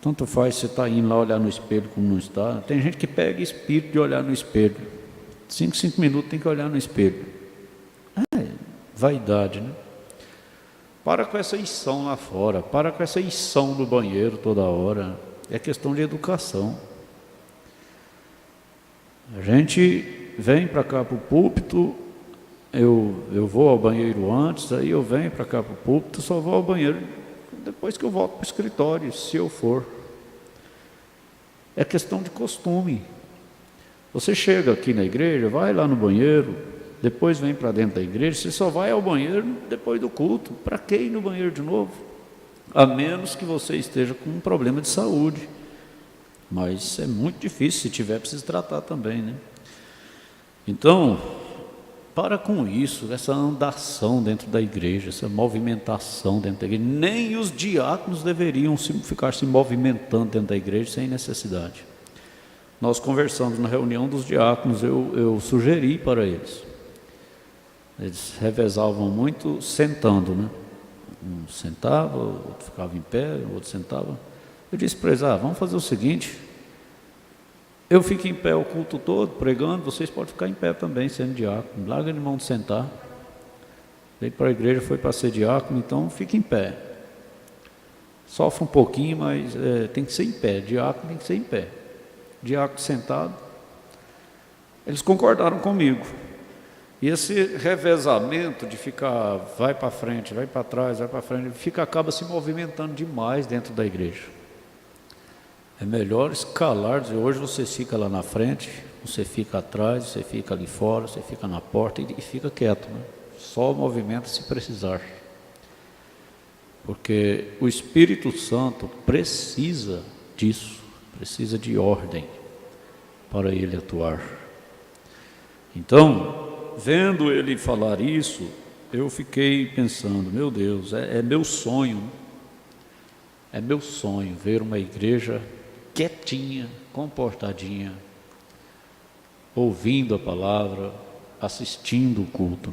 tanto faz se está indo lá olhar no espelho como não está. Tem gente que pega espírito de olhar no espelho. 5 minutos tem que olhar no espelho. É vaidade, né? Para com essa ição lá fora, para com essa ição no banheiro toda hora. É questão de educação. A gente vem para cá para o púlpito, eu vou ao banheiro antes, aí eu venho para cá para o púlpito, só vou ao banheiro depois que eu volto para o escritório, se eu for. É questão de costume. Você chega aqui na igreja, vai lá no banheiro, depois vem para dentro da igreja, você só vai ao banheiro depois do culto. Para que ir no banheiro de novo? A menos que você esteja com um problema de saúde. Mas é muito difícil, se tiver, precisa tratar também, né? Então, para com isso, essa andação dentro da igreja, essa movimentação dentro da igreja. Nem os diáconos deveriam ficar se movimentando dentro da igreja sem necessidade. nós conversamos na reunião dos diáconos, eu sugeri para eles. Eles revezavam muito sentando, né? Um sentava, o outro ficava em pé, o outro sentava. Eu disse para eles, vamos fazer o seguinte, eu fico em pé o culto todo, pregando, vocês podem ficar em pé também, sendo diácono, larga de mão de sentar. Veio para a igreja, foi para ser diácono, então fica em pé. Sofre um pouquinho, mas tem que ser em pé, diácono tem que ser em pé. Diácono sentado. Eles concordaram comigo. E esse revezamento de ficar, vai para frente, vai para trás, vai para frente, acaba se movimentando demais dentro da igreja. É melhor escalar, dizer, hoje você fica lá na frente, você fica atrás, você fica ali fora, você fica na porta e fica quieto, né? Só movimenta se precisar. Porque o Espírito Santo precisa disso, precisa de ordem para ele atuar. Então, vendo ele falar isso, eu fiquei pensando, meu Deus, é meu sonho, é meu sonho ver uma igreja quietinha, comportadinha, ouvindo a palavra, assistindo o culto,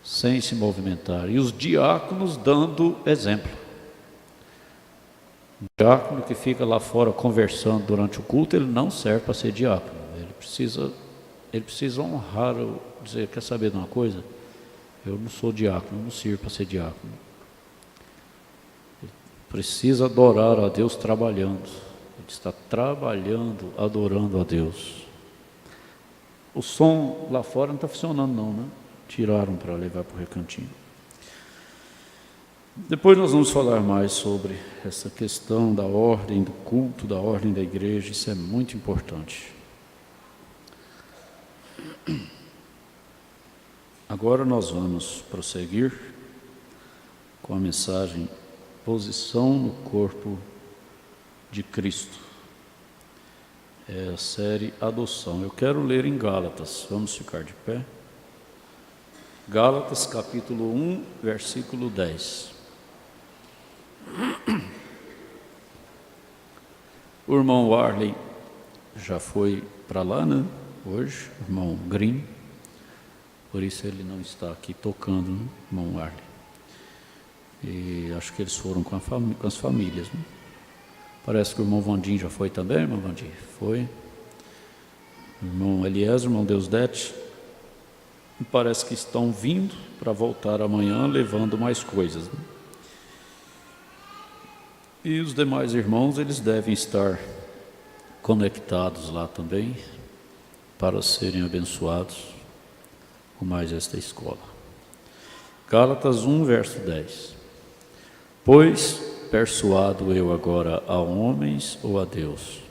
sem se movimentar, e os diáconos dando exemplo. O diácono que fica lá fora conversando durante o culto, ele não serve para ser diácono, ele precisa honrar, dizer, quer saber de uma coisa? Eu não sou diácono, eu não sirvo para ser diácono. Ele precisa adorar a Deus trabalhando, ele está trabalhando, adorando a Deus. O som lá fora não está funcionando não, né? Tiraram para levar para o recantinho. Depois nós vamos falar mais sobre essa questão da ordem do culto, da ordem da igreja, isso é muito importante. Agora nós vamos prosseguir com a mensagem Posição no Corpo de Cristo. É a série Adoção. Eu quero ler em Gálatas, vamos ficar de pé. Gálatas capítulo 1, versículo 10. O irmão Warley já foi para lá, né? Hoje, o irmão Green, por isso ele não está aqui tocando, né? Irmão Warley. E acho que eles foram com as famílias, né? Parece que o irmão Vandim já foi também, irmão Vandim? Foi. O irmão Eliezer, o irmão Deusdete, parece que estão vindo para voltar amanhã, levando mais coisas, né? E os demais irmãos, eles devem estar conectados lá também, para serem abençoados com mais esta escola. Gálatas 1, verso 10. Pois persuado eu agora a homens ou a Deus?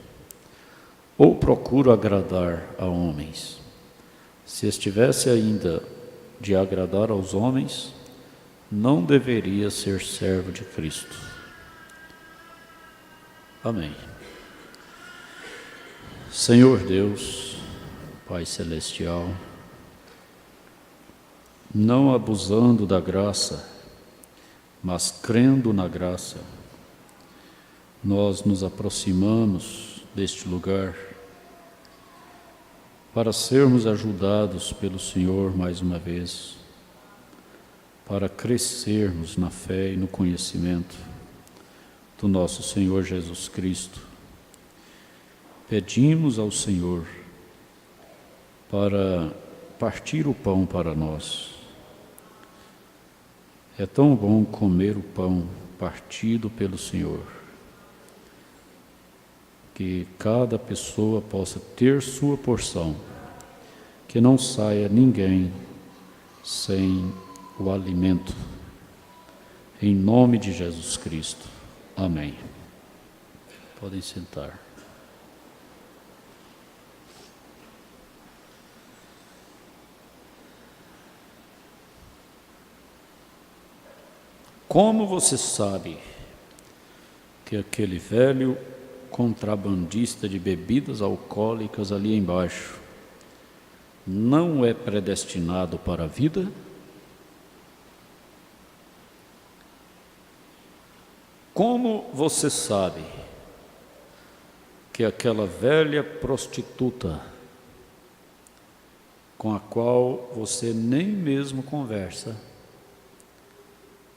Ou procuro agradar a homens? Se estivesse ainda de agradar aos homens, não deveria ser servo de Cristo. Amém. Senhor Deus, Pai Celestial, não abusando da graça, mas crendo na graça, nós nos aproximamos deste lugar para sermos ajudados pelo Senhor mais uma vez, para crescermos na fé e no conhecimento do nosso Senhor Jesus Cristo. Pedimos ao Senhor para partir o pão para nós. É tão bom comer o pão partido pelo Senhor, que cada pessoa possa ter sua porção, que não saia ninguém sem o alimento. Em nome de Jesus Cristo. Amém. Podem sentar. Como você sabe que aquele velho contrabandista de bebidas alcoólicas ali embaixo não é predestinado para a vida? Como você sabe que aquela velha prostituta com a qual você nem mesmo conversa,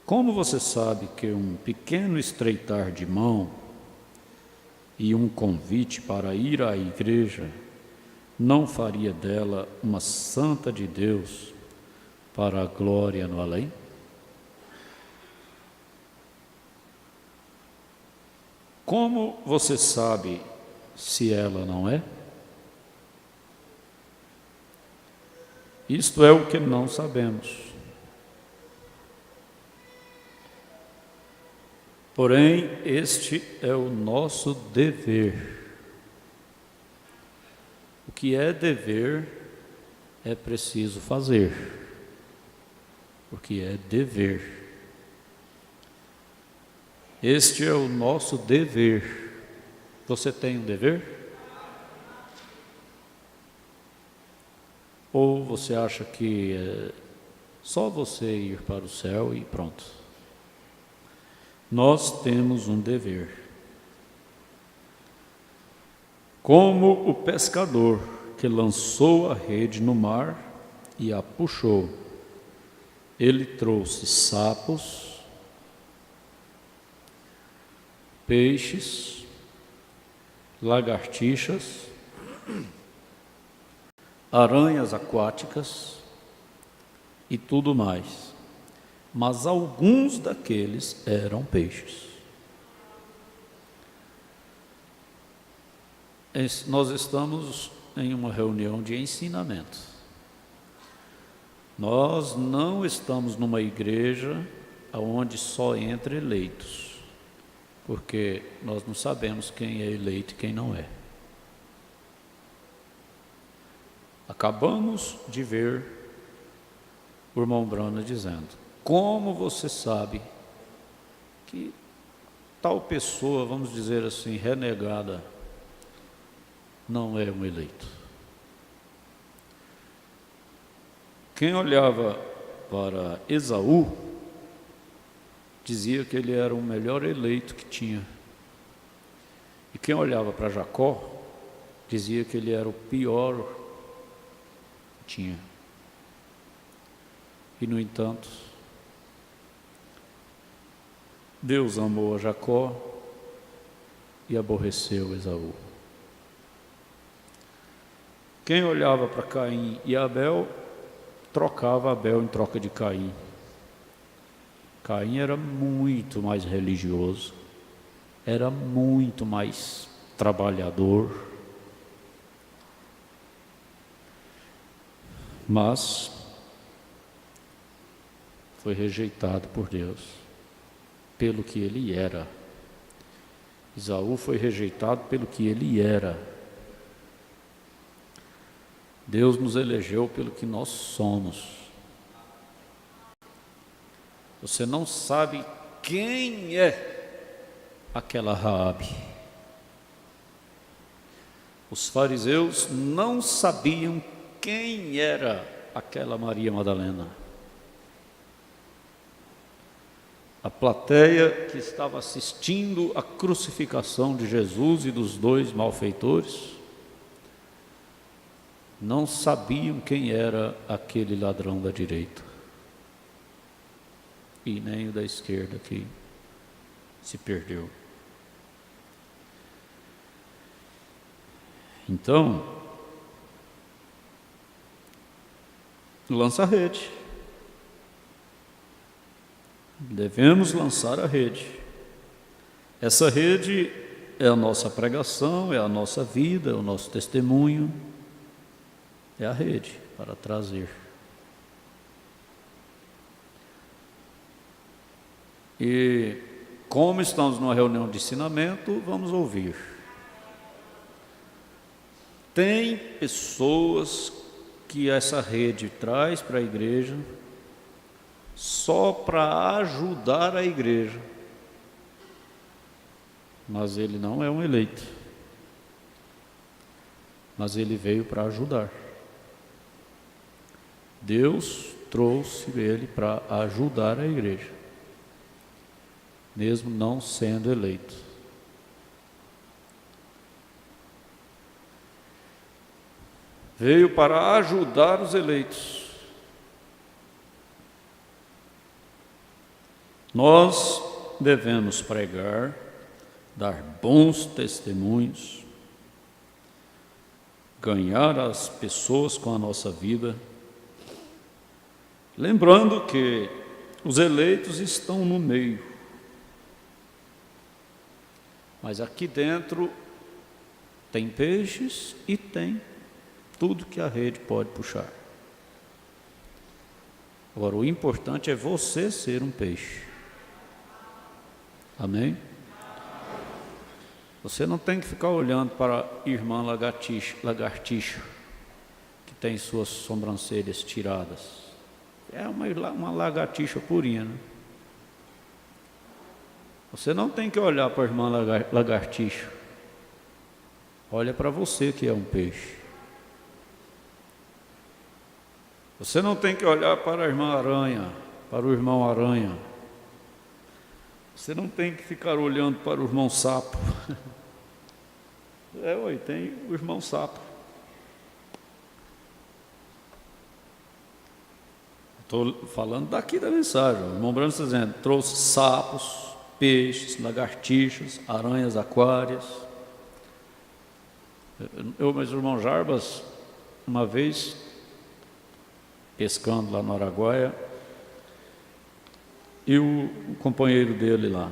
como você sabe que um pequeno estreitar de mão e um convite para ir à igreja não faria dela uma santa de Deus para a glória no além? Como você sabe se ela não é? Isto é o que não sabemos. Porém, este é o nosso dever. O que é dever é preciso fazer. O que é dever. Este é o nosso dever. Você tem um dever? Ou você acha que é só você ir para o céu e pronto? Nós temos um dever. Como o pescador que lançou a rede no mar e a puxou, ele trouxe sapos, peixes, lagartixas, aranhas aquáticas e tudo mais. Mas alguns daqueles eram peixes. Nós estamos em uma reunião de ensinamento. Nós não estamos numa igreja onde só entra eleitos, porque nós não sabemos quem é eleito e quem não é. Acabamos de ver o irmão Brana dizendo: como você sabe que tal pessoa, vamos dizer assim, renegada, não é um eleito? Quem olhava para Esaú dizia que ele era o melhor eleito que tinha. E quem olhava para Jacó dizia que ele era o pior que tinha. E, no entanto, Deus amou a Jacó e aborreceu Esaú. Quem olhava para Caim e Abel, trocava Abel em troca de Caim. Caim era muito mais religioso, era muito mais trabalhador, mas foi rejeitado por Deus pelo que ele era. Esaú foi rejeitado pelo que ele era. Deus nos elegeu pelo que nós somos. Você não sabe quem é aquela Raabe. Os fariseus não sabiam quem era aquela Maria Madalena. A plateia que estava assistindo a crucificação de Jesus e dos dois malfeitores não sabiam quem era aquele ladrão da direita e nem o da esquerda que se perdeu. Então, lança a rede. Devemos lançar a rede. Essa rede é a nossa pregação, é a nossa vida, é o nosso testemunho. É a rede para trazer. E como estamos numa reunião de ensinamento, vamos ouvir. Tem pessoas que essa rede traz para a igreja só para ajudar a igreja, mas ele não é um eleito, mas ele veio para ajudar. Deus trouxe ele para ajudar a igreja, mesmo não sendo eleito. veio para ajudar os eleitos. Nós devemos pregar, dar bons testemunhos, ganhar as pessoas com a nossa vida, lembrando que os eleitos estão no meio, mas aqui dentro tem peixes e tem tudo que a rede pode puxar. Agora, o importante é você ser um peixe. Amém? Você não tem que ficar olhando para a irmã lagartixa, que tem suas sobrancelhas tiradas. É uma lagartixa purinha, né? Você não tem que olhar para a irmã lagartixa. Olha para você que é um peixe. Você não tem que olhar para a irmã aranha, para o irmão aranha. Você não tem que ficar olhando para o irmão sapo. Tem o irmão sapo. Estou falando daqui da mensagem. O irmão Branco está dizendo, trouxe sapos, peixes, lagartixas, aranhas aquárias. Mas o irmão Jarbas, uma vez, pescando lá no Araguaia, e o companheiro dele lá,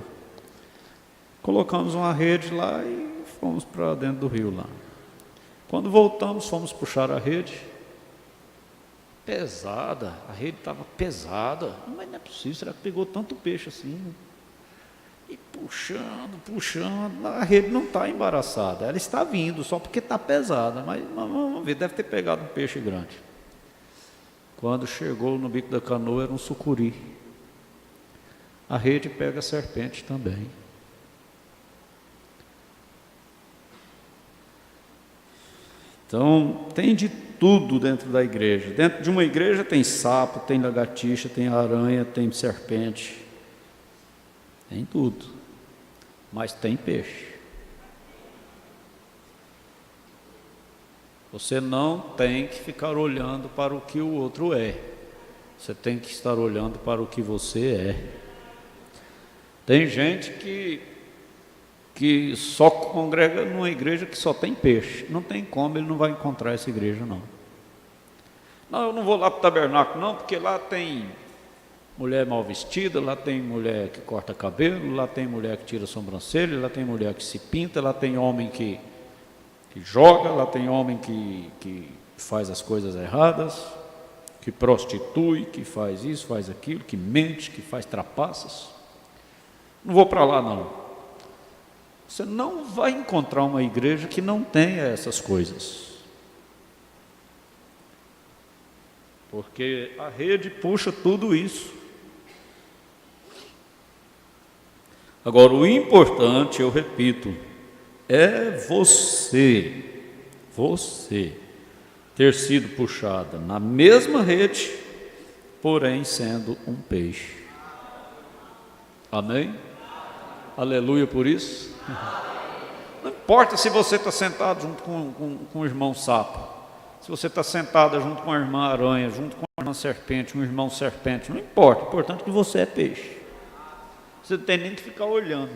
colocamos uma rede lá e fomos para dentro do rio lá. Quando voltamos, fomos puxar a rede, pesada, a rede estava pesada, mas não é possível, será que pegou tanto peixe assim? E puxando, a rede não está embaraçada, ela está vindo, só porque está pesada, mas vamos ver, deve ter pegado um peixe grande. Quando chegou no bico da canoa, era um sucuri. A rede pega serpente também. Então, tem de tudo dentro da igreja. Dentro de uma igreja tem sapo, tem lagartixa, tem aranha, tem serpente. Tem tudo. Mas tem peixe. Você não tem que ficar olhando para o que o outro é. Você tem que estar olhando para o que você é. Tem gente que só congrega numa igreja que só tem peixe. Não tem como, ele não vai encontrar essa igreja, não. Não, eu não vou lá para o tabernáculo, não, porque lá tem mulher mal vestida, lá tem mulher que corta cabelo, lá tem mulher que tira sobrancelha, lá tem mulher que se pinta, lá tem homem que joga, lá tem homem que faz as coisas erradas, que prostitui, que faz isso, faz aquilo, que mente, que faz trapaças. Não vou para lá, não. Você não vai encontrar uma igreja que não tenha essas coisas. Porque a rede puxa tudo isso. Agora, o importante, eu repito, é você ter sido puxada na mesma rede, porém sendo um peixe. Amém? Aleluia por isso. Não importa se você está sentado junto com o irmão sapo, se você está sentada junto com a irmã aranha, junto com a irmã serpente, um irmão serpente, não importa, o importante é que você é peixe. Você não tem nem que ficar olhando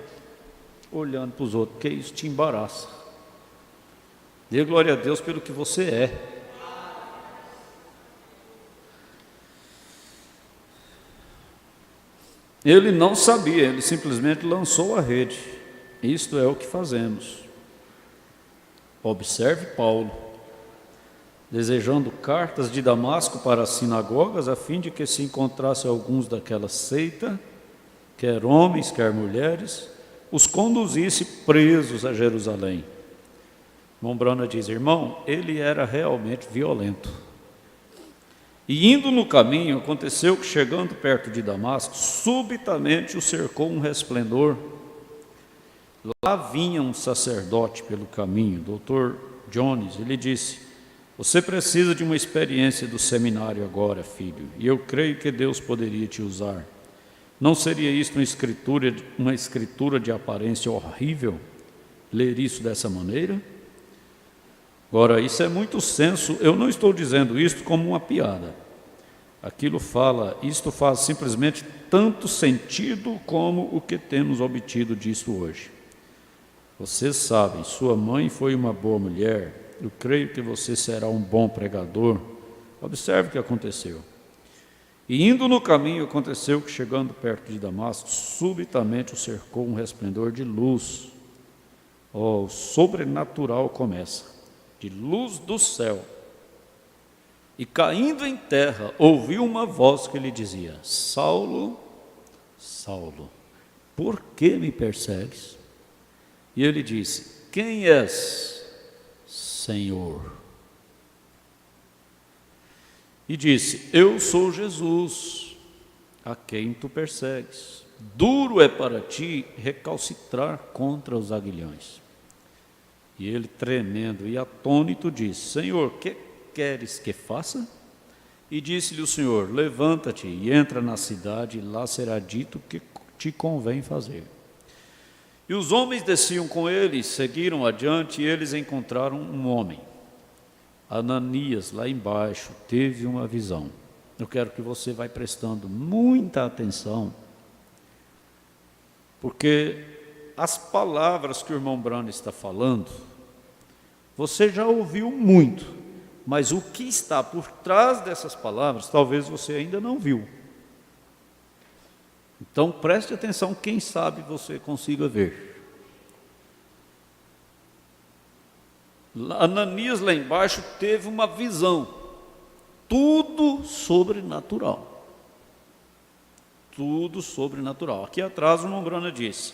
para os outros, porque isso te embaraça. Dê glória a Deus pelo que você é. Ele não sabia, ele simplesmente lançou a rede. Isto é o que fazemos. Observe Paulo, desejando cartas de Damasco para as sinagogas, a fim de que se encontrasse alguns daquela seita, quer homens, quer mulheres, os conduzisse presos a Jerusalém. Mombrana diz, irmão, ele era realmente violento. E indo no caminho, aconteceu que chegando perto de Damasco, subitamente o cercou um resplendor. Lá vinha um sacerdote pelo caminho, Dr. Jones, ele disse, você precisa de uma experiência do seminário agora, filho, e eu creio que Deus poderia te usar. Não seria isso uma escritura de aparência horrível, ler isso dessa maneira? Agora, isso é muito senso, eu não estou dizendo isto como uma piada. Isto faz simplesmente tanto sentido como o que temos obtido disso hoje. Vocês sabem, sua mãe foi uma boa mulher, eu creio que você será um bom pregador. Observe o que aconteceu. E indo no caminho, aconteceu que, chegando perto de Damasco, subitamente o cercou um resplendor de luz. O sobrenatural começa, de luz do céu. E caindo em terra, ouviu uma voz que lhe dizia: Saulo, Saulo, por que me persegues? E ele disse: Quem és, Senhor? E disse: Eu sou Jesus, a quem tu persegues. Duro é para ti recalcitrar contra os aguilhões. E ele, tremendo e atônito, disse: Senhor, que queres que faça? E disse-lhe o Senhor: Levanta-te e entra na cidade, e lá será dito o que te convém fazer. E os homens desciam com ele, seguiram adiante, e eles encontraram um homem. Ananias, lá embaixo, teve uma visão. Eu quero que você vá prestando muita atenção, porque as palavras que o irmão Branham está falando, você já ouviu muito, mas o que está por trás dessas palavras, talvez você ainda não viu. Então preste atenção, quem sabe você consiga ver. Ananias lá embaixo teve uma visão, tudo sobrenatural. Tudo sobrenatural. Aqui atrás o irmão Branham disse,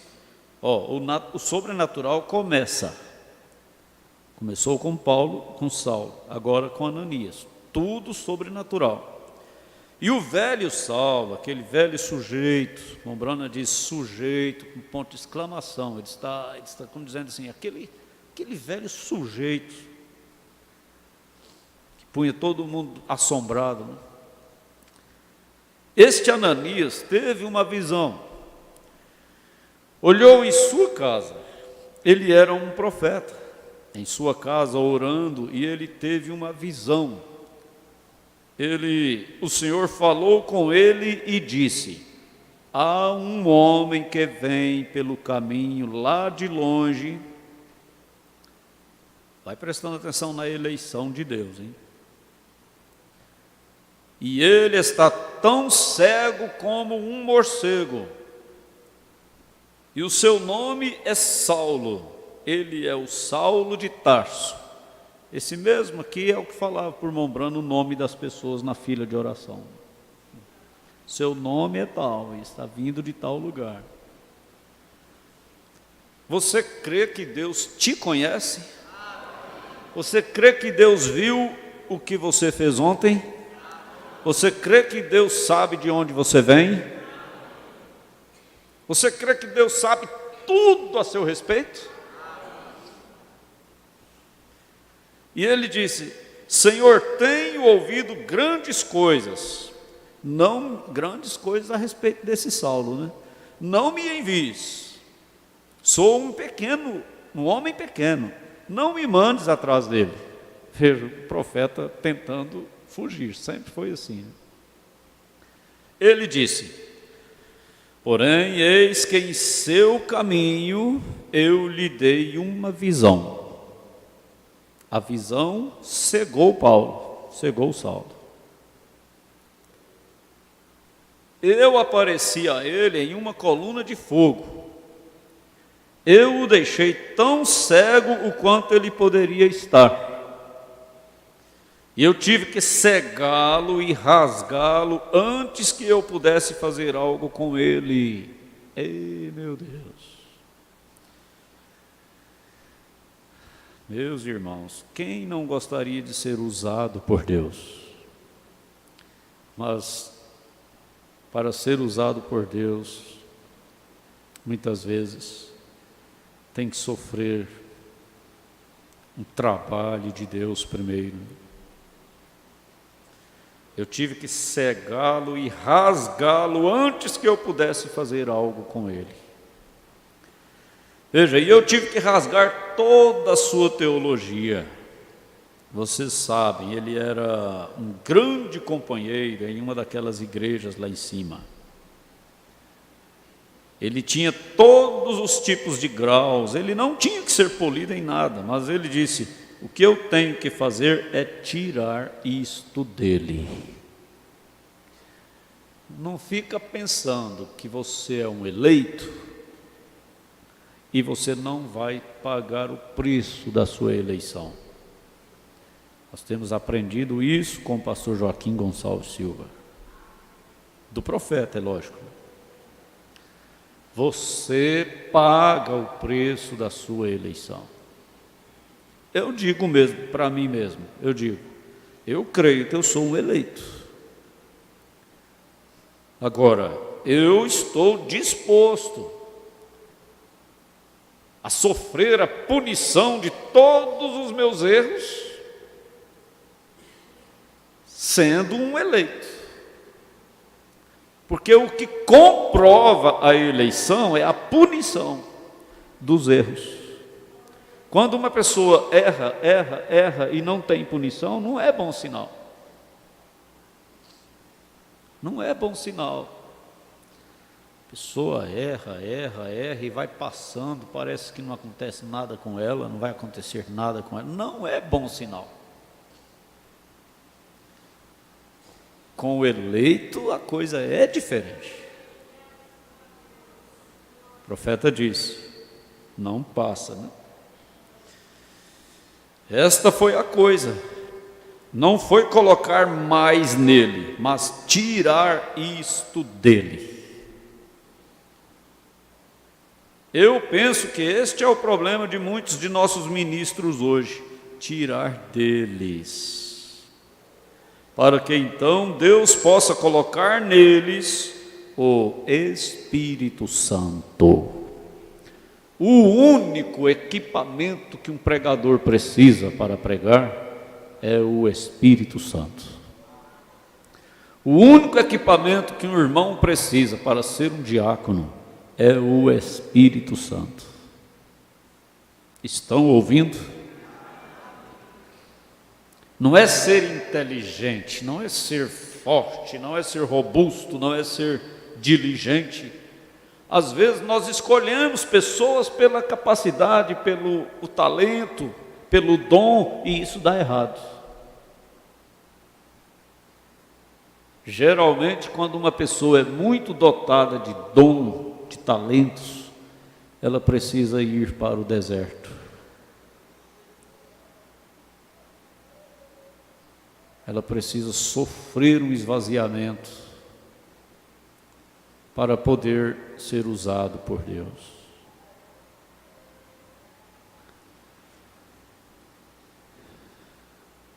o sobrenatural começou com Paulo, com Saulo, agora com Ananias, tudo sobrenatural. E o velho Saulo, aquele velho sujeito, o irmão Branham diz sujeito, com ponto de exclamação, ele está como dizendo assim, aquele velho sujeito, que punha todo mundo assombrado, né? Este Ananias teve uma visão, olhou em sua casa, ele era um profeta, em sua casa orando, e ele teve uma visão. O Senhor falou com ele e disse: há um homem que vem pelo caminho lá de longe. Vai prestando atenção na eleição de Deus, hein? E ele está tão cego como um morcego. E o seu nome é Saulo. Ele é o Saulo de Tarso. Esse mesmo aqui é o que falava por irmão Branham o nome das pessoas na fila de oração. Seu nome é tal, e está vindo de tal lugar. Você crê que Deus te conhece? Você crê que Deus viu o que você fez ontem? Você crê que Deus sabe de onde você vem? Você crê que Deus sabe tudo a seu respeito? E ele disse: Senhor, tenho ouvido grandes coisas, não grandes coisas a respeito desse Saulo, né? Não me envies, sou um homem pequeno, não me mandes atrás dele. Veja, o profeta tentando fugir, sempre foi assim, né? Ele disse: porém, eis que em seu caminho eu lhe dei uma visão. A visão cegou Saulo. Eu apareci a ele em uma coluna de fogo. Eu o deixei tão cego o quanto ele poderia estar. E eu tive que cegá-lo e rasgá-lo antes que eu pudesse fazer algo com ele. Ei, meu Deus. Meus irmãos, quem não gostaria de ser usado por Deus? Mas, para ser usado por Deus, muitas vezes, tem que sofrer um trabalho de Deus primeiro. Eu tive que cegá-lo e rasgá-lo antes que eu pudesse fazer algo com ele. Veja, e eu tive que rasgar toda a sua teologia. Vocês sabem, ele era um grande companheiro em uma daquelas igrejas lá em cima. Ele tinha todos os tipos de graus, ele não tinha que ser polido em nada, mas ele disse: o que eu tenho que fazer é tirar isto dele. Não fica pensando que você é um eleito e você não vai pagar o preço da sua eleição. Nós temos aprendido isso com o pastor Joaquim Gonçalves Silva, do profeta, é lógico. Você paga o preço da sua eleição. Eu digo mesmo, para mim mesmo, eu creio que eu sou um eleito. Agora, eu estou disposto a sofrer a punição de todos os meus erros, sendo um eleito. Porque o que comprova a eleição é a punição dos erros. Quando uma pessoa erra e não tem punição, não é bom sinal. Não é bom sinal. A pessoa erra e vai passando, parece que não acontece nada com ela, não vai acontecer nada com ela. Não é bom sinal. Com o eleito a coisa é diferente. O profeta disse: não passa, né? Esta foi a coisa. Não foi colocar mais nele, mas tirar isto dele. Eu penso que este é o problema de muitos de nossos ministros hoje: tirar deles, para que então Deus possa colocar neles o Espírito Santo. O único equipamento que um pregador precisa para pregar é o Espírito Santo. O único equipamento que um irmão precisa para ser um diácono é o Espírito Santo. Estão ouvindo? Não é ser inteligente, não é ser forte, não é ser robusto, não é ser diligente. Às vezes nós escolhemos pessoas pela capacidade, pelo o talento, pelo dom, e isso dá errado. Geralmente, quando uma pessoa é muito dotada de dom, de talentos, ela precisa ir para o deserto. Ela precisa sofrer um esvaziamento para poder ser usado por Deus.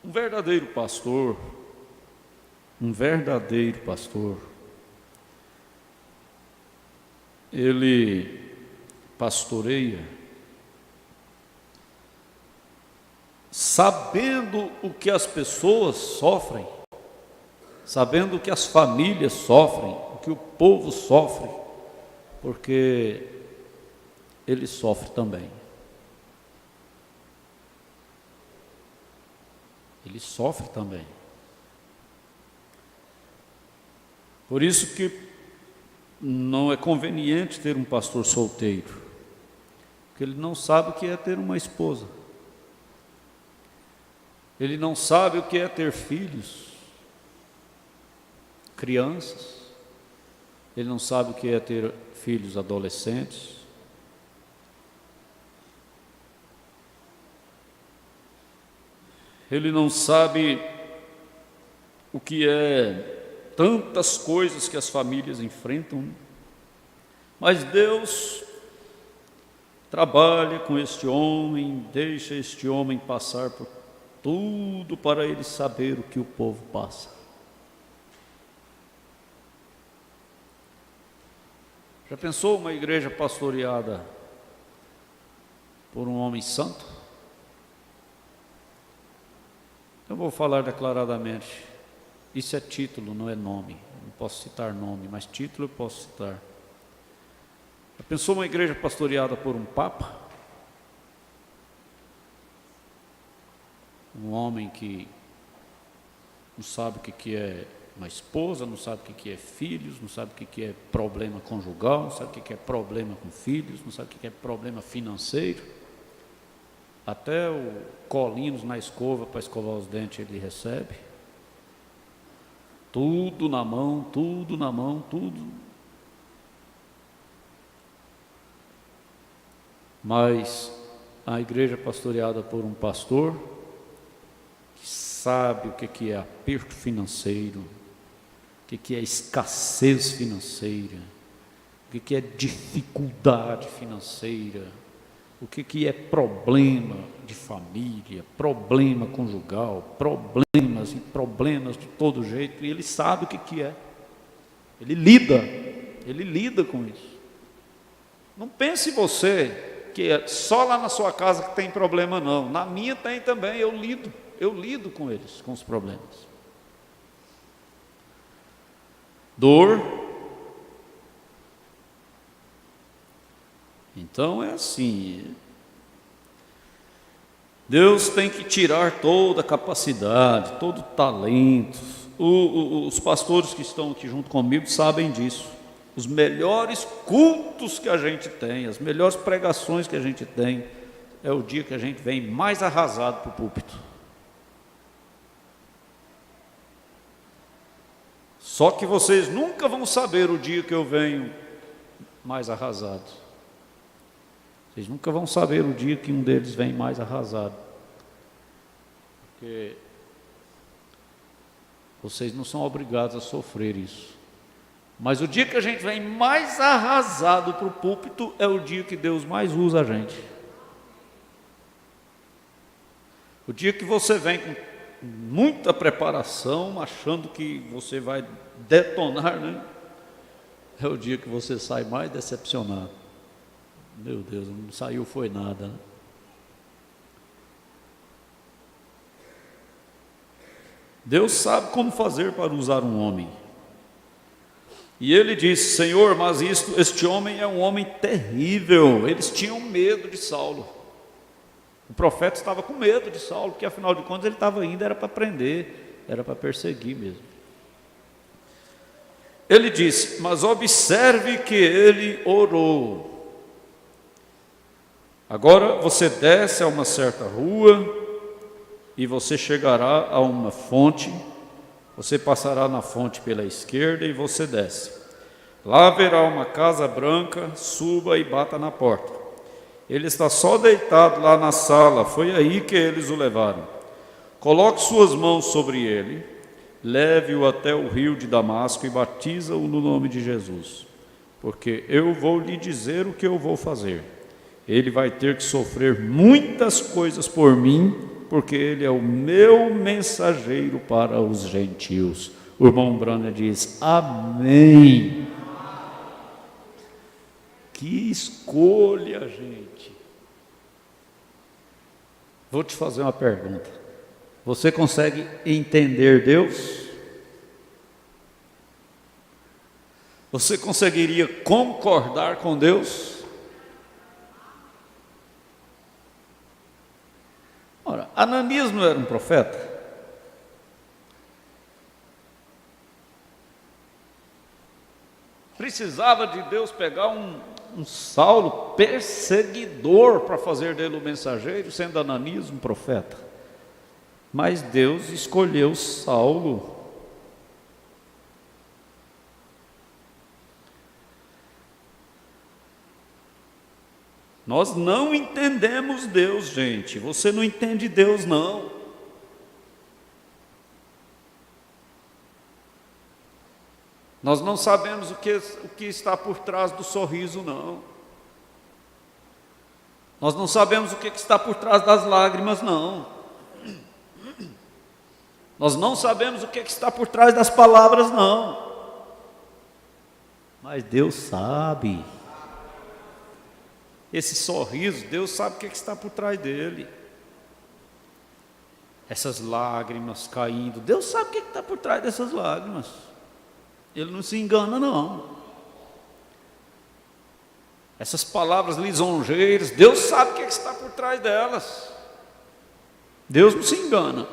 Um verdadeiro pastor, ele pastoreia sabendo o que as pessoas sofrem, sabendo o que as famílias sofrem, o que o povo sofre, porque ele sofre também. Ele sofre também. Por isso que não é conveniente ter um pastor solteiro, porque ele não sabe o que é ter uma esposa. Ele não sabe o que é ter filhos, crianças. Ele não sabe o que é ter filhos adolescentes. Ele não sabe o que é tantas coisas que as famílias enfrentam. Mas Deus trabalha com este homem, deixa este homem passar por tudo para ele saber o que o povo passa. Já pensou uma igreja pastoreada por um homem santo? Eu vou falar declaradamente. Isso é título, não é nome. Não posso citar nome, mas título eu posso citar. Já pensou uma igreja pastoreada por um papa? Um homem que não sabe o que é uma esposa, não sabe o que é filhos, não sabe o que é problema conjugal, não sabe o que é problema com filhos, não sabe o que é problema financeiro. Até o colinos na escova para escovar os dentes ele recebe. Tudo na mão, tudo. Mas a igreja pastoreada por um pastor que sabe o que é aperto financeiro, o que é escassez financeira, o que é dificuldade financeira, o que é problema de família, problema conjugal, problemas e problemas de todo jeito, e ele sabe o que é. Ele lida com isso. Não pense você que é só lá na sua casa que tem problema, não. Na minha tem também, eu lido com eles, com os problemas. Dor. Então é assim, Deus tem que tirar toda a capacidade, todo o talento. Os pastores que estão aqui junto comigo sabem disso. Os melhores cultos que a gente tem, as melhores pregações que a gente tem, é o dia que a gente vem mais arrasado para o púlpito. Só que vocês nunca vão saber o dia que eu venho mais arrasado. Vocês nunca vão saber o dia que um deles vem mais arrasado. Porque vocês não são obrigados a sofrer isso. Mas o dia que a gente vem mais arrasado para o púlpito é o dia que Deus mais usa a gente. O dia que você vem com muita preparação, achando que você vai detonar, né? É o dia que você sai mais decepcionado. Meu Deus, não saiu foi nada, né? Deus sabe como fazer para usar um homem. E ele disse: Senhor, mas este homem é um homem terrível. Eles tinham medo de Saulo. O profeta estava com medo de Saulo, porque afinal de contas ele estava indo, era para prender, era para perseguir mesmo. Ele disse: mas observe que ele orou. Agora você desce a uma certa rua e você chegará a uma fonte. Você passará na fonte pela esquerda e você desce. Lá haverá uma casa branca, suba e bata na porta. Ele está só deitado lá na sala, foi aí que eles o levaram. Coloque suas mãos sobre ele, leve-o até o rio de Damasco e batiza-o no nome de Jesus. Porque eu vou lhe dizer o que eu vou fazer. Ele vai ter que sofrer muitas coisas por mim, porque ele é o meu mensageiro para os gentios. O irmão Brana diz: amém. Que escolha, gente. Vou te fazer uma pergunta. Você consegue entender Deus? Você conseguiria concordar com Deus? Ora, Ananias não era um profeta? Precisava de Deus pegar um Saulo perseguidor para fazer dele o mensageiro, sendo Ananias um profeta. Mas Deus escolheu Saulo. Nós não entendemos Deus, gente. Você não entende Deus, não. Nós não sabemos o que está por trás do sorriso, não. Nós não sabemos o que está por trás das lágrimas, não. Nós não sabemos o que está por trás das palavras, não. Mas Deus sabe. Esse sorriso, Deus sabe o que está por trás dele. Essas lágrimas caindo, Deus sabe o que está por trás dessas lágrimas. Ele não se engana, não. Essas palavras lisonjeiras, Deus sabe o que está por trás delas. Deus não se engana.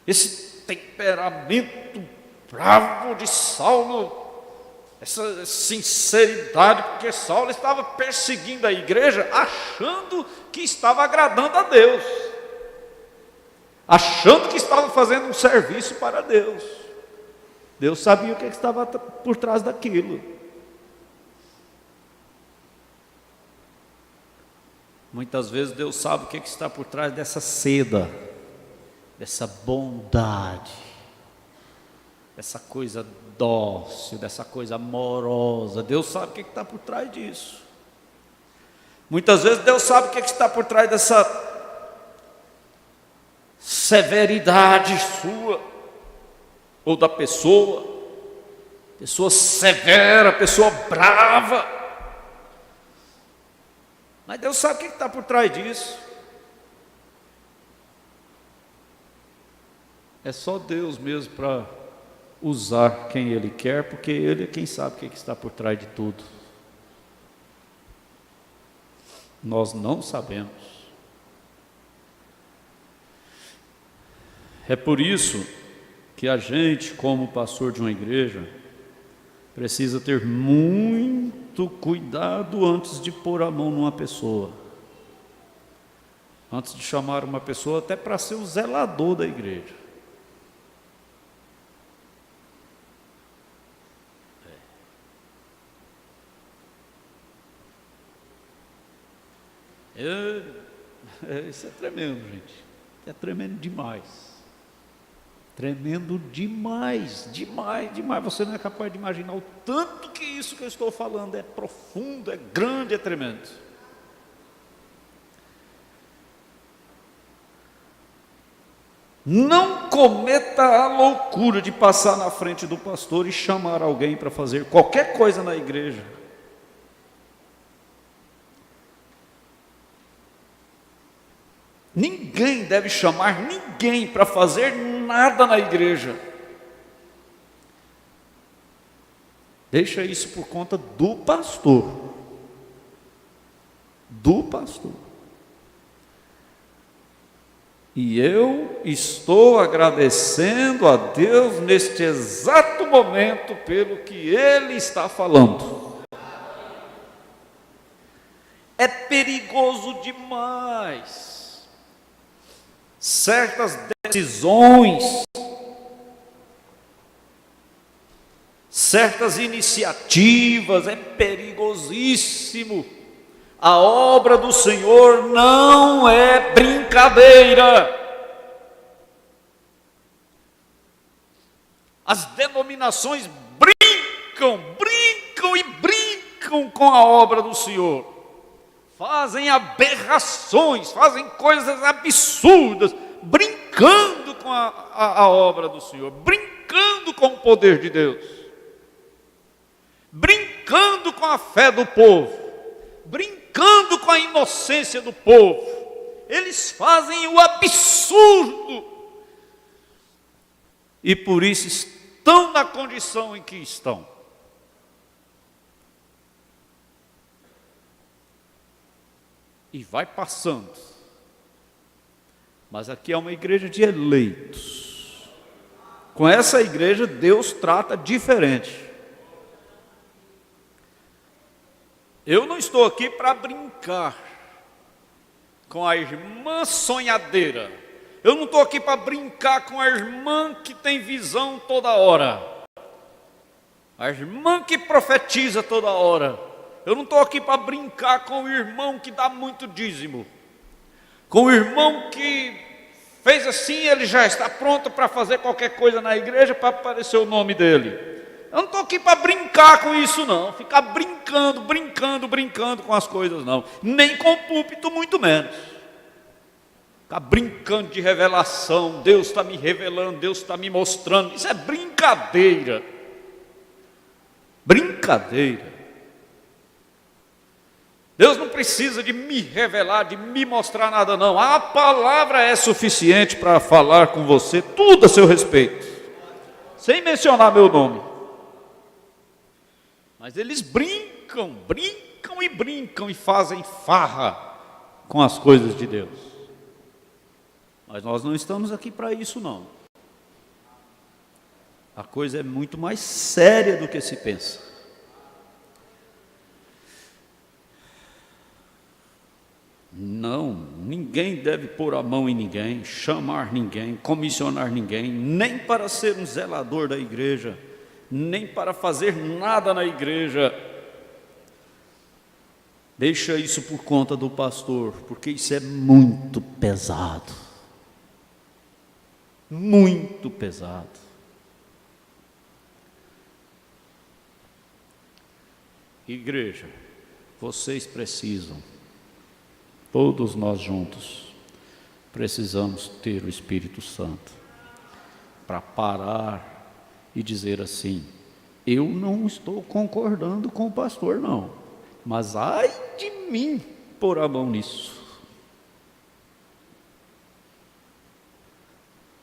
Esse temperamento bravo de Saulo, essa sinceridade, porque Saulo estava perseguindo a igreja, achando que estava agradando a Deus, achando que estava fazendo um serviço para Deus. Deus sabia o que estava por trás daquilo. Muitas vezes Deus sabe o que está por trás dessa seda, dessa bondade, dessa coisa dócil, dessa coisa amorosa. Deus sabe o que está por trás disso. Muitas vezes Deus sabe o que está por trás dessa severidade sua, ou da pessoa severa, pessoa brava. Mas Deus sabe o que está por trás disso. É só Deus mesmo para usar quem Ele quer, porque Ele é quem sabe o que está por trás de tudo. Nós não sabemos. É por isso que a gente, como pastor de uma igreja, precisa ter muito cuidado antes de pôr a mão numa pessoa, antes de chamar uma pessoa até para ser o zelador da igreja. Isso é tremendo, gente. É tremendo demais. Tremendo demais, demais, demais. Você não é capaz de imaginar o tanto que isso que eu estou falando é profundo, é grande, é tremendo. Não cometa a loucura de passar na frente do pastor e chamar alguém para fazer qualquer coisa na igreja. Ninguém deve chamar ninguém para fazer nada na igreja. Deixa isso por conta do pastor. Do pastor. E eu estou agradecendo a Deus neste exato momento pelo que Ele está falando. É perigoso demais. Certas decisões, certas iniciativas, é perigosíssimo. A obra do Senhor não é brincadeira. As denominações brincam com a obra do Senhor. Fazem aberrações, fazem coisas absurdas, brincando com a obra do Senhor, brincando com o poder de Deus, brincando com a fé do povo, brincando com a inocência do povo. Eles fazem o absurdo e por isso estão na condição em que estão. E vai passando. Mas aqui é uma igreja de eleitos. Com essa igreja Deus trata diferente. Eu não estou aqui para brincar com a irmã sonhadeira. Eu não estou aqui para brincar com a irmã que tem visão toda hora. A irmã que profetiza toda hora. Eu não estou aqui para brincar com o irmão que dá muito dízimo, com o irmão que fez assim, ele já está pronto para fazer qualquer coisa na igreja para aparecer o nome dele. Eu não estou aqui para brincar com isso não, ficar brincando com as coisas não, nem com o púlpito muito menos. Ficar brincando de revelação, Deus está me revelando, Deus está me mostrando, isso é brincadeira. Brincadeira. Deus não precisa de me revelar, de me mostrar nada não. A palavra é suficiente para falar com você tudo a seu respeito, sem mencionar meu nome. Mas eles brincam e fazem farra com as coisas de Deus. Mas nós não estamos aqui para isso, não. A coisa é muito mais séria do que se pensa. Não, ninguém deve pôr a mão em ninguém, chamar ninguém, comissionar ninguém, nem para ser um zelador da igreja, nem para fazer nada na igreja. Deixa isso por conta do pastor, porque isso é muito pesado. Muito pesado. Igreja, vocês precisam, todos nós juntos, precisamos ter o Espírito Santo para parar e dizer assim: eu não estou concordando com o pastor, não, mas ai de mim pôr a mão nisso.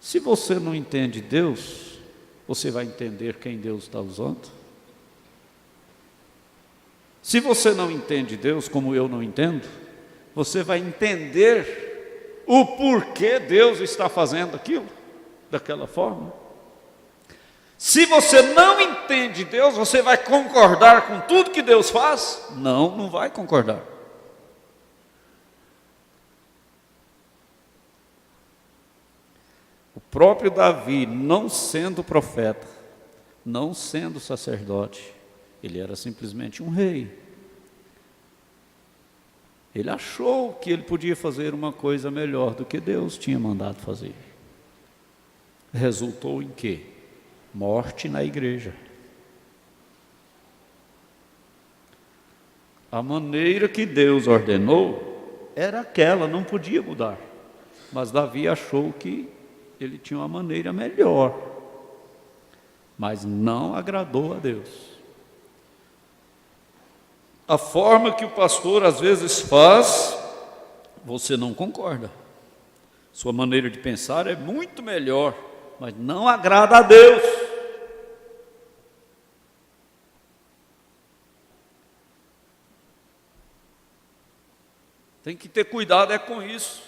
Se você não entende Deus, você vai entender quem Deus está usando? Se você não entende Deus, como eu não entendo, você vai entender o porquê Deus está fazendo aquilo, daquela forma. Se você não entende Deus, você vai concordar com tudo que Deus faz? Não, não vai concordar. O próprio Davi, não sendo profeta, não sendo sacerdote, ele era simplesmente um rei. Ele achou que ele podia fazer uma coisa melhor do que Deus tinha mandado fazer. Resultou em quê? Morte na igreja. A maneira que Deus ordenou era aquela, não podia mudar. Mas Davi achou que ele tinha uma maneira melhor, mas não agradou a Deus. A forma que o pastor às vezes faz, você não concorda. Sua maneira de pensar é muito melhor, mas não agrada a Deus. Tem que ter cuidado com isso.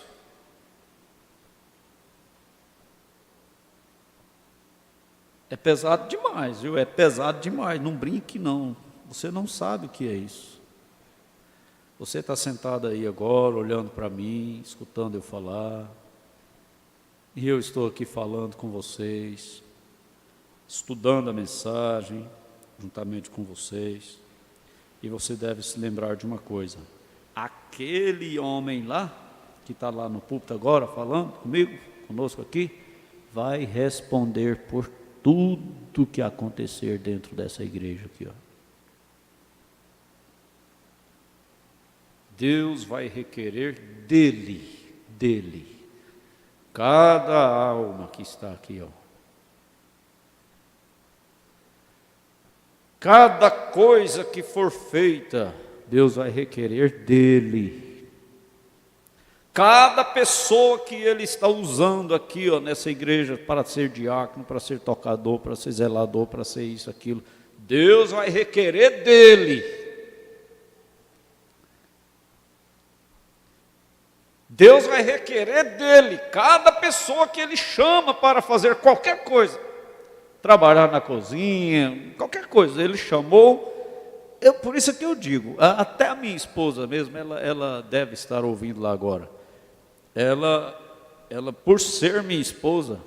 É pesado demais, viu? É pesado demais, não brinque não. Você não sabe o que é isso. Você está sentado aí agora, olhando para mim, escutando eu falar, e eu estou aqui falando com vocês, estudando a mensagem, juntamente com vocês, e você deve se lembrar de uma coisa: aquele homem lá, que está lá no púlpito agora, falando comigo, conosco aqui, vai responder por tudo que acontecer dentro dessa igreja aqui, ó. Deus vai requerer dele, cada alma que está aqui, ó. Cada coisa que for feita, Deus vai requerer dele. Cada pessoa que ele está usando aqui, ó, nessa igreja, para ser diácono, para ser tocador, para ser zelador, para ser isso, aquilo, Deus vai requerer dele. Deus vai requerer dele, cada pessoa que ele chama para fazer qualquer coisa, trabalhar na cozinha, qualquer coisa, ele chamou. Por isso que eu digo, até a minha esposa mesmo, ela deve estar ouvindo lá agora. Ela por ser minha esposa,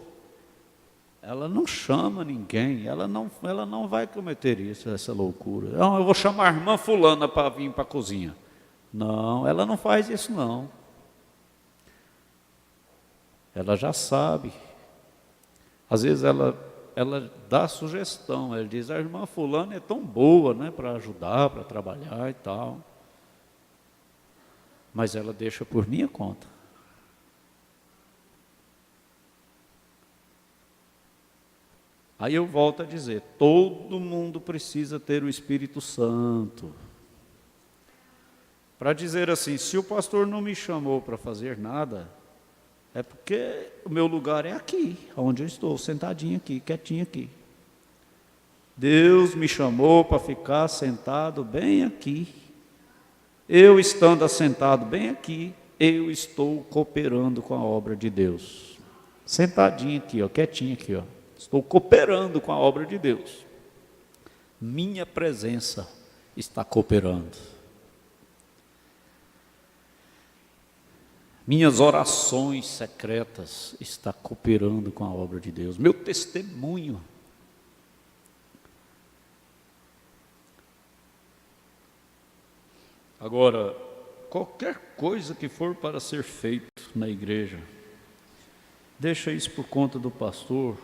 ela não chama ninguém, ela não vai cometer isso, essa loucura. Não, eu vou chamar a irmã fulana para vir para a cozinha. Não, ela não faz isso não. Ela já sabe. Às vezes ela dá sugestão, ela diz: a irmã fulana é tão boa, né, para ajudar, para trabalhar e tal. Mas ela deixa por minha conta. Aí eu volto a dizer, todo mundo precisa ter o Espírito Santo. Para dizer assim, se o pastor não me chamou para fazer nada, é porque o meu lugar é aqui, onde eu estou, sentadinho aqui, quietinho aqui. Deus me chamou para ficar sentado bem aqui. Eu estando assentado bem aqui, eu estou cooperando com a obra de Deus. Sentadinho aqui, ó, quietinho aqui, ó. Estou cooperando com a obra de Deus. Minha presença está cooperando. Minhas orações secretas estão cooperando com a obra de Deus. Meu testemunho. Agora, qualquer coisa que for para ser feito na igreja, deixa isso por conta do pastor.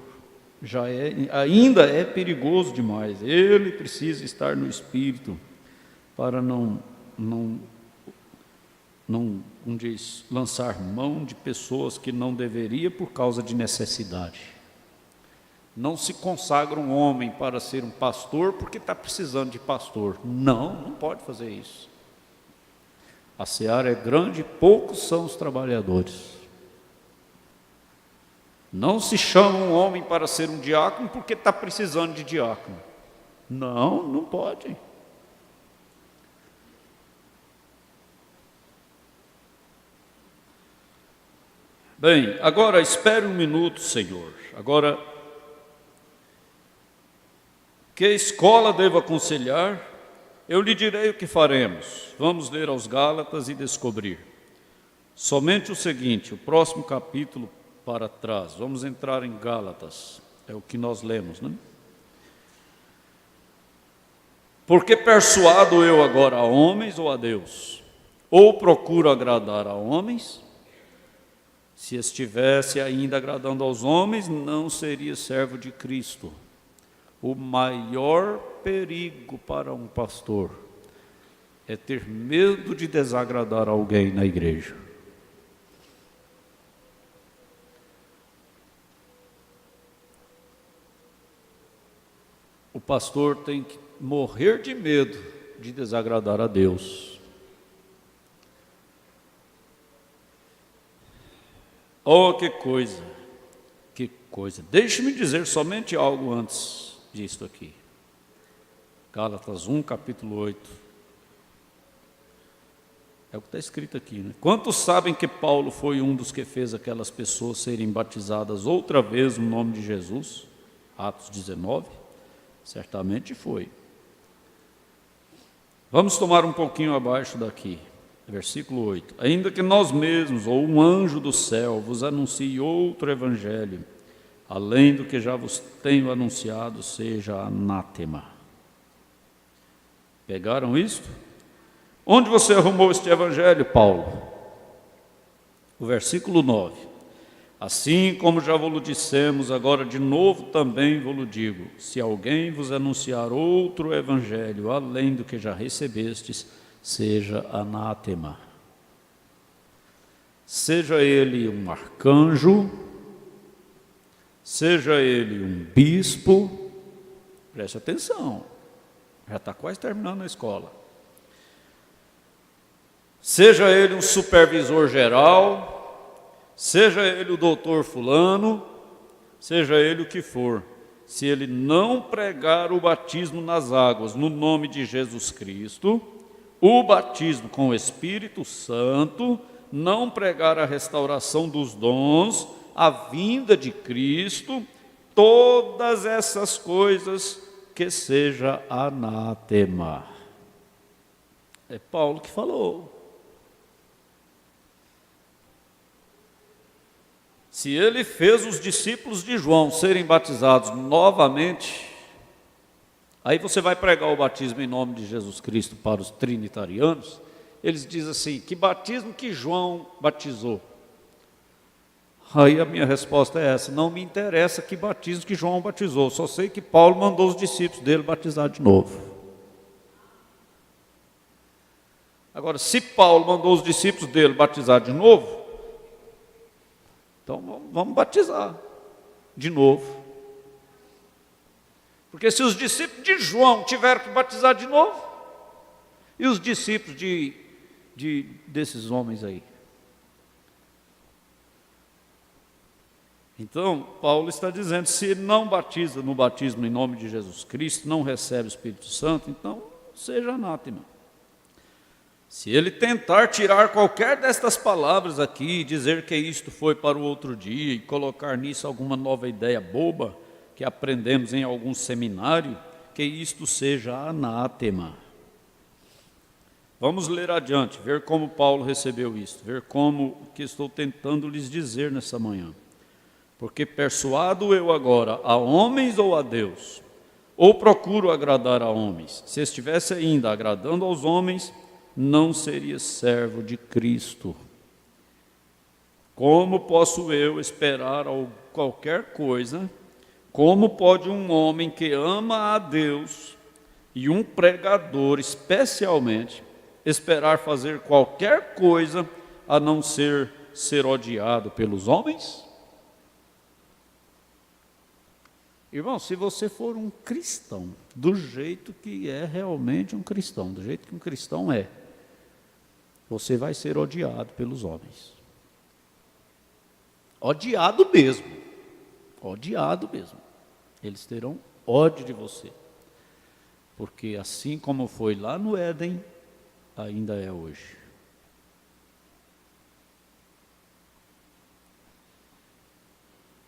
Ainda é perigoso demais. Ele precisa estar no espírito para não lançar mão de pessoas que não deveria por causa de necessidade. Não se consagra um homem para ser um pastor porque está precisando de pastor. Não pode fazer isso. A seara é grande, poucos são os trabalhadores. Não se chama um homem para ser um diácono porque está precisando de diácono. Não pode. Bem, agora espere um minuto, Senhor. Agora, que a escola devo aconselhar, eu lhe direi o que faremos. Vamos ler aos Gálatas e descobrir. Somente o seguinte, o próximo capítulo para trás. Vamos entrar em Gálatas, é o que nós lemos, né? Porque persuado eu agora a homens ou a Deus? Ou procuro agradar a homens? Se estivesse ainda agradando aos homens, não seria servo de Cristo. O maior perigo para um pastor é ter medo de desagradar alguém na igreja. O pastor tem que morrer de medo de desagradar a Deus. Oh, que coisa, que coisa. Deixe-me dizer somente algo antes disto aqui. Gálatas 1, capítulo 8. É o que está escrito aqui, né? Quantos sabem que Paulo foi um dos que fez aquelas pessoas serem batizadas outra vez no nome de Jesus? Atos 19. Certamente foi. Vamos tomar um pouquinho abaixo daqui. Versículo 8. Ainda que nós mesmos, ou um anjo do céu, vos anuncie outro evangelho, além do que já vos tenho anunciado, seja anátema. Pegaram isto? Onde você arrumou este evangelho, Paulo? O versículo 9. Assim como já vos dissemos, agora de novo também vos digo, se alguém vos anunciar outro evangelho, além do que já recebestes, seja anátema. Seja ele um arcanjo, seja ele um bispo, preste atenção, já está quase terminando a escola. Seja ele um supervisor geral, seja ele o doutor fulano, seja ele o que for, se ele não pregar o batismo nas águas no nome de Jesus Cristo, o batismo com o Espírito Santo, não pregar a restauração dos dons, a vinda de Cristo, todas essas coisas, que seja anátema. É Paulo que falou. Se ele fez os discípulos de João serem batizados novamente, aí você vai pregar o batismo em nome de Jesus Cristo para os trinitarianos, eles dizem assim, que batismo que João batizou? Aí a minha resposta é essa, não me interessa que batismo que João batizou, só sei que Paulo mandou os discípulos dele batizar de novo. Agora, se Paulo mandou os discípulos dele batizar de novo, então vamos batizar de novo. Porque se os discípulos de João tiveram que batizar de novo, e os discípulos desses homens aí? Então, Paulo está dizendo, se não batiza no batismo em nome de Jesus Cristo, não recebe o Espírito Santo, então seja anátema. Se ele tentar tirar qualquer destas palavras aqui, dizer que isto foi para o outro dia e colocar nisso alguma nova ideia boba que aprendemos em algum seminário, que isto seja anátema. Vamos ler adiante, ver como Paulo recebeu isto, ver como que estou tentando lhes dizer nessa manhã. Porque persuado eu agora a homens ou a Deus? Ou procuro agradar a homens? Se estivesse ainda agradando aos homens, não seria servo de Cristo. Como posso eu esperar qualquer coisa? Como pode um homem que ama a Deus e um pregador especialmente esperar fazer qualquer coisa a não ser odiado pelos homens? Irmão, se você for um cristão, do jeito que é realmente um cristão, do jeito que um cristão é, você vai ser odiado pelos homens. Odiado mesmo. Odiado mesmo. Eles terão ódio de você. Porque assim como foi lá no Éden, ainda é hoje.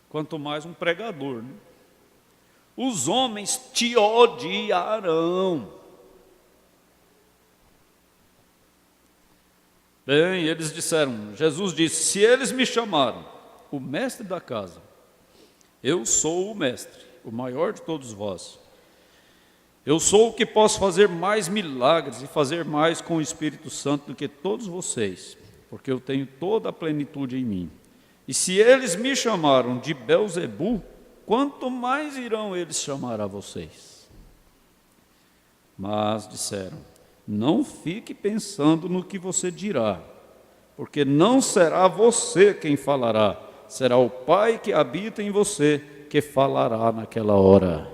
Quanto mais um pregador, né? Os homens te odiarão. Bem, eles disseram, Jesus disse, se eles me chamaram o mestre da casa, eu sou o mestre, o maior de todos vós. Eu sou o que posso fazer mais milagres e fazer mais com o Espírito Santo do que todos vocês, porque eu tenho toda a plenitude em mim. E se eles me chamaram de Belzebu, quanto mais irão eles chamar a vocês? Mas disseram, não fique pensando no que você dirá, porque não será você quem falará, será o Pai que habita em você que falará naquela hora.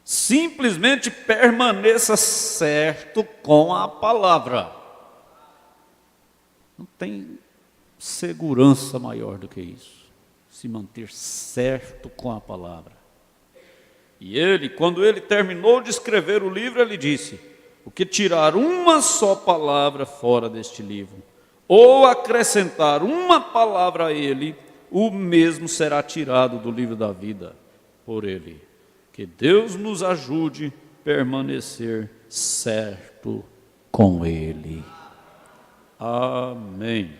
Simplesmente permaneça certo com a palavra. Não tem segurança maior do que isso. Se manter certo com a palavra. E ele, quando ele terminou de escrever o livro, ele disse, o que tirar uma só palavra fora deste livro, ou acrescentar uma palavra a ele, o mesmo será tirado do livro da vida por ele. Que Deus nos ajude a permanecer certo com ele. Amém.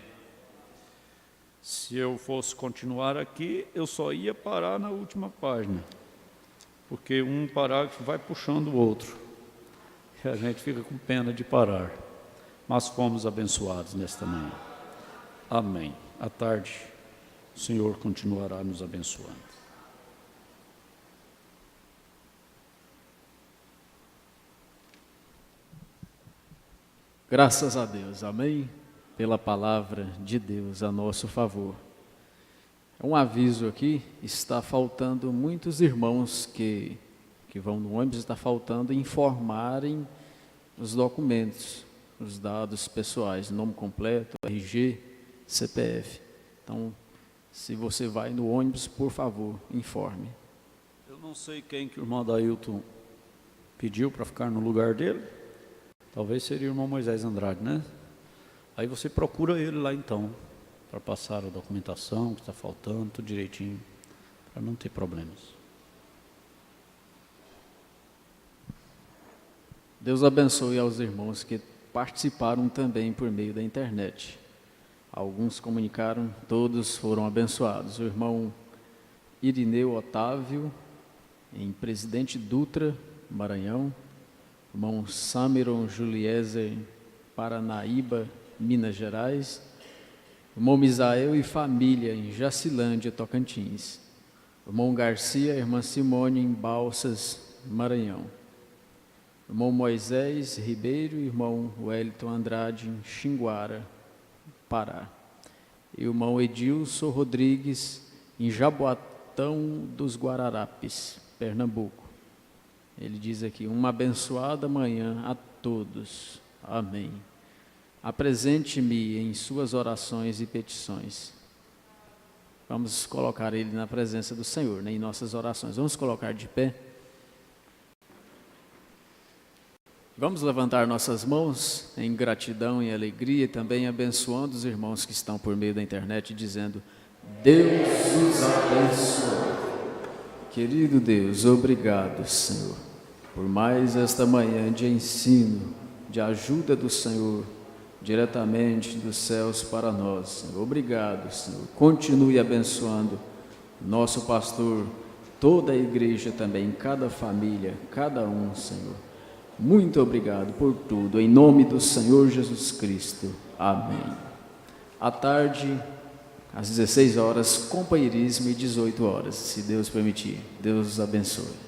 Se eu fosse continuar aqui, eu só ia parar na última página, porque um parágrafo vai puxando o outro, e a gente fica com pena de parar, mas fomos abençoados nesta manhã. Amém. À tarde, o Senhor continuará nos abençoando. Graças a Deus, amém? Pela palavra de Deus a nosso favor. Um aviso aqui, está faltando muitos irmãos que vão no ônibus, está faltando informarem os documentos, os dados pessoais, nome completo, RG, CPF. Então, se você vai no ônibus, por favor, informe. Eu não sei quem que o irmão Dailton pediu para ficar no lugar dele, talvez seria o irmão Moisés Andrade, né? Aí você procura ele lá então, para passar a documentação que está faltando, tudo direitinho, para não ter problemas. Deus abençoe aos irmãos que participaram também por meio da internet. Alguns comunicaram, todos foram abençoados. O irmão Irineu Otávio, em Presidente Dutra, Maranhão. O irmão Samiron Juliezer, Paranaíba, Minas Gerais. O irmão Misael e família, em Jacilândia, Tocantins. O irmão Garcia, irmã Simone, em Balsas, Maranhão. O irmão Moisés Ribeiro e o irmão Wellington Andrade, em Xinguara, Pará. E o irmão Edilson Rodrigues, em Jaboatão dos Guararapes, Pernambuco. Ele diz aqui, uma abençoada manhã a todos. Amém. Apresente-me em suas orações e petições. Vamos colocar ele na presença do Senhor, né, em nossas orações. Vamos colocar de pé. Vamos levantar nossas mãos em gratidão e alegria e também abençoando os irmãos que estão por meio da internet, dizendo: Deus os abençoe. Querido Deus, obrigado, Senhor, por mais esta manhã de ensino, de ajuda do Senhor, diretamente dos céus para nós, Senhor. Obrigado, Senhor. Continue abençoando nosso pastor, toda a igreja também, cada família, cada um, Senhor. Muito obrigado por tudo, em nome do Senhor Jesus Cristo. Amém. À tarde, às 16 horas, companheirismo e 18 horas, se Deus permitir. Deus os abençoe.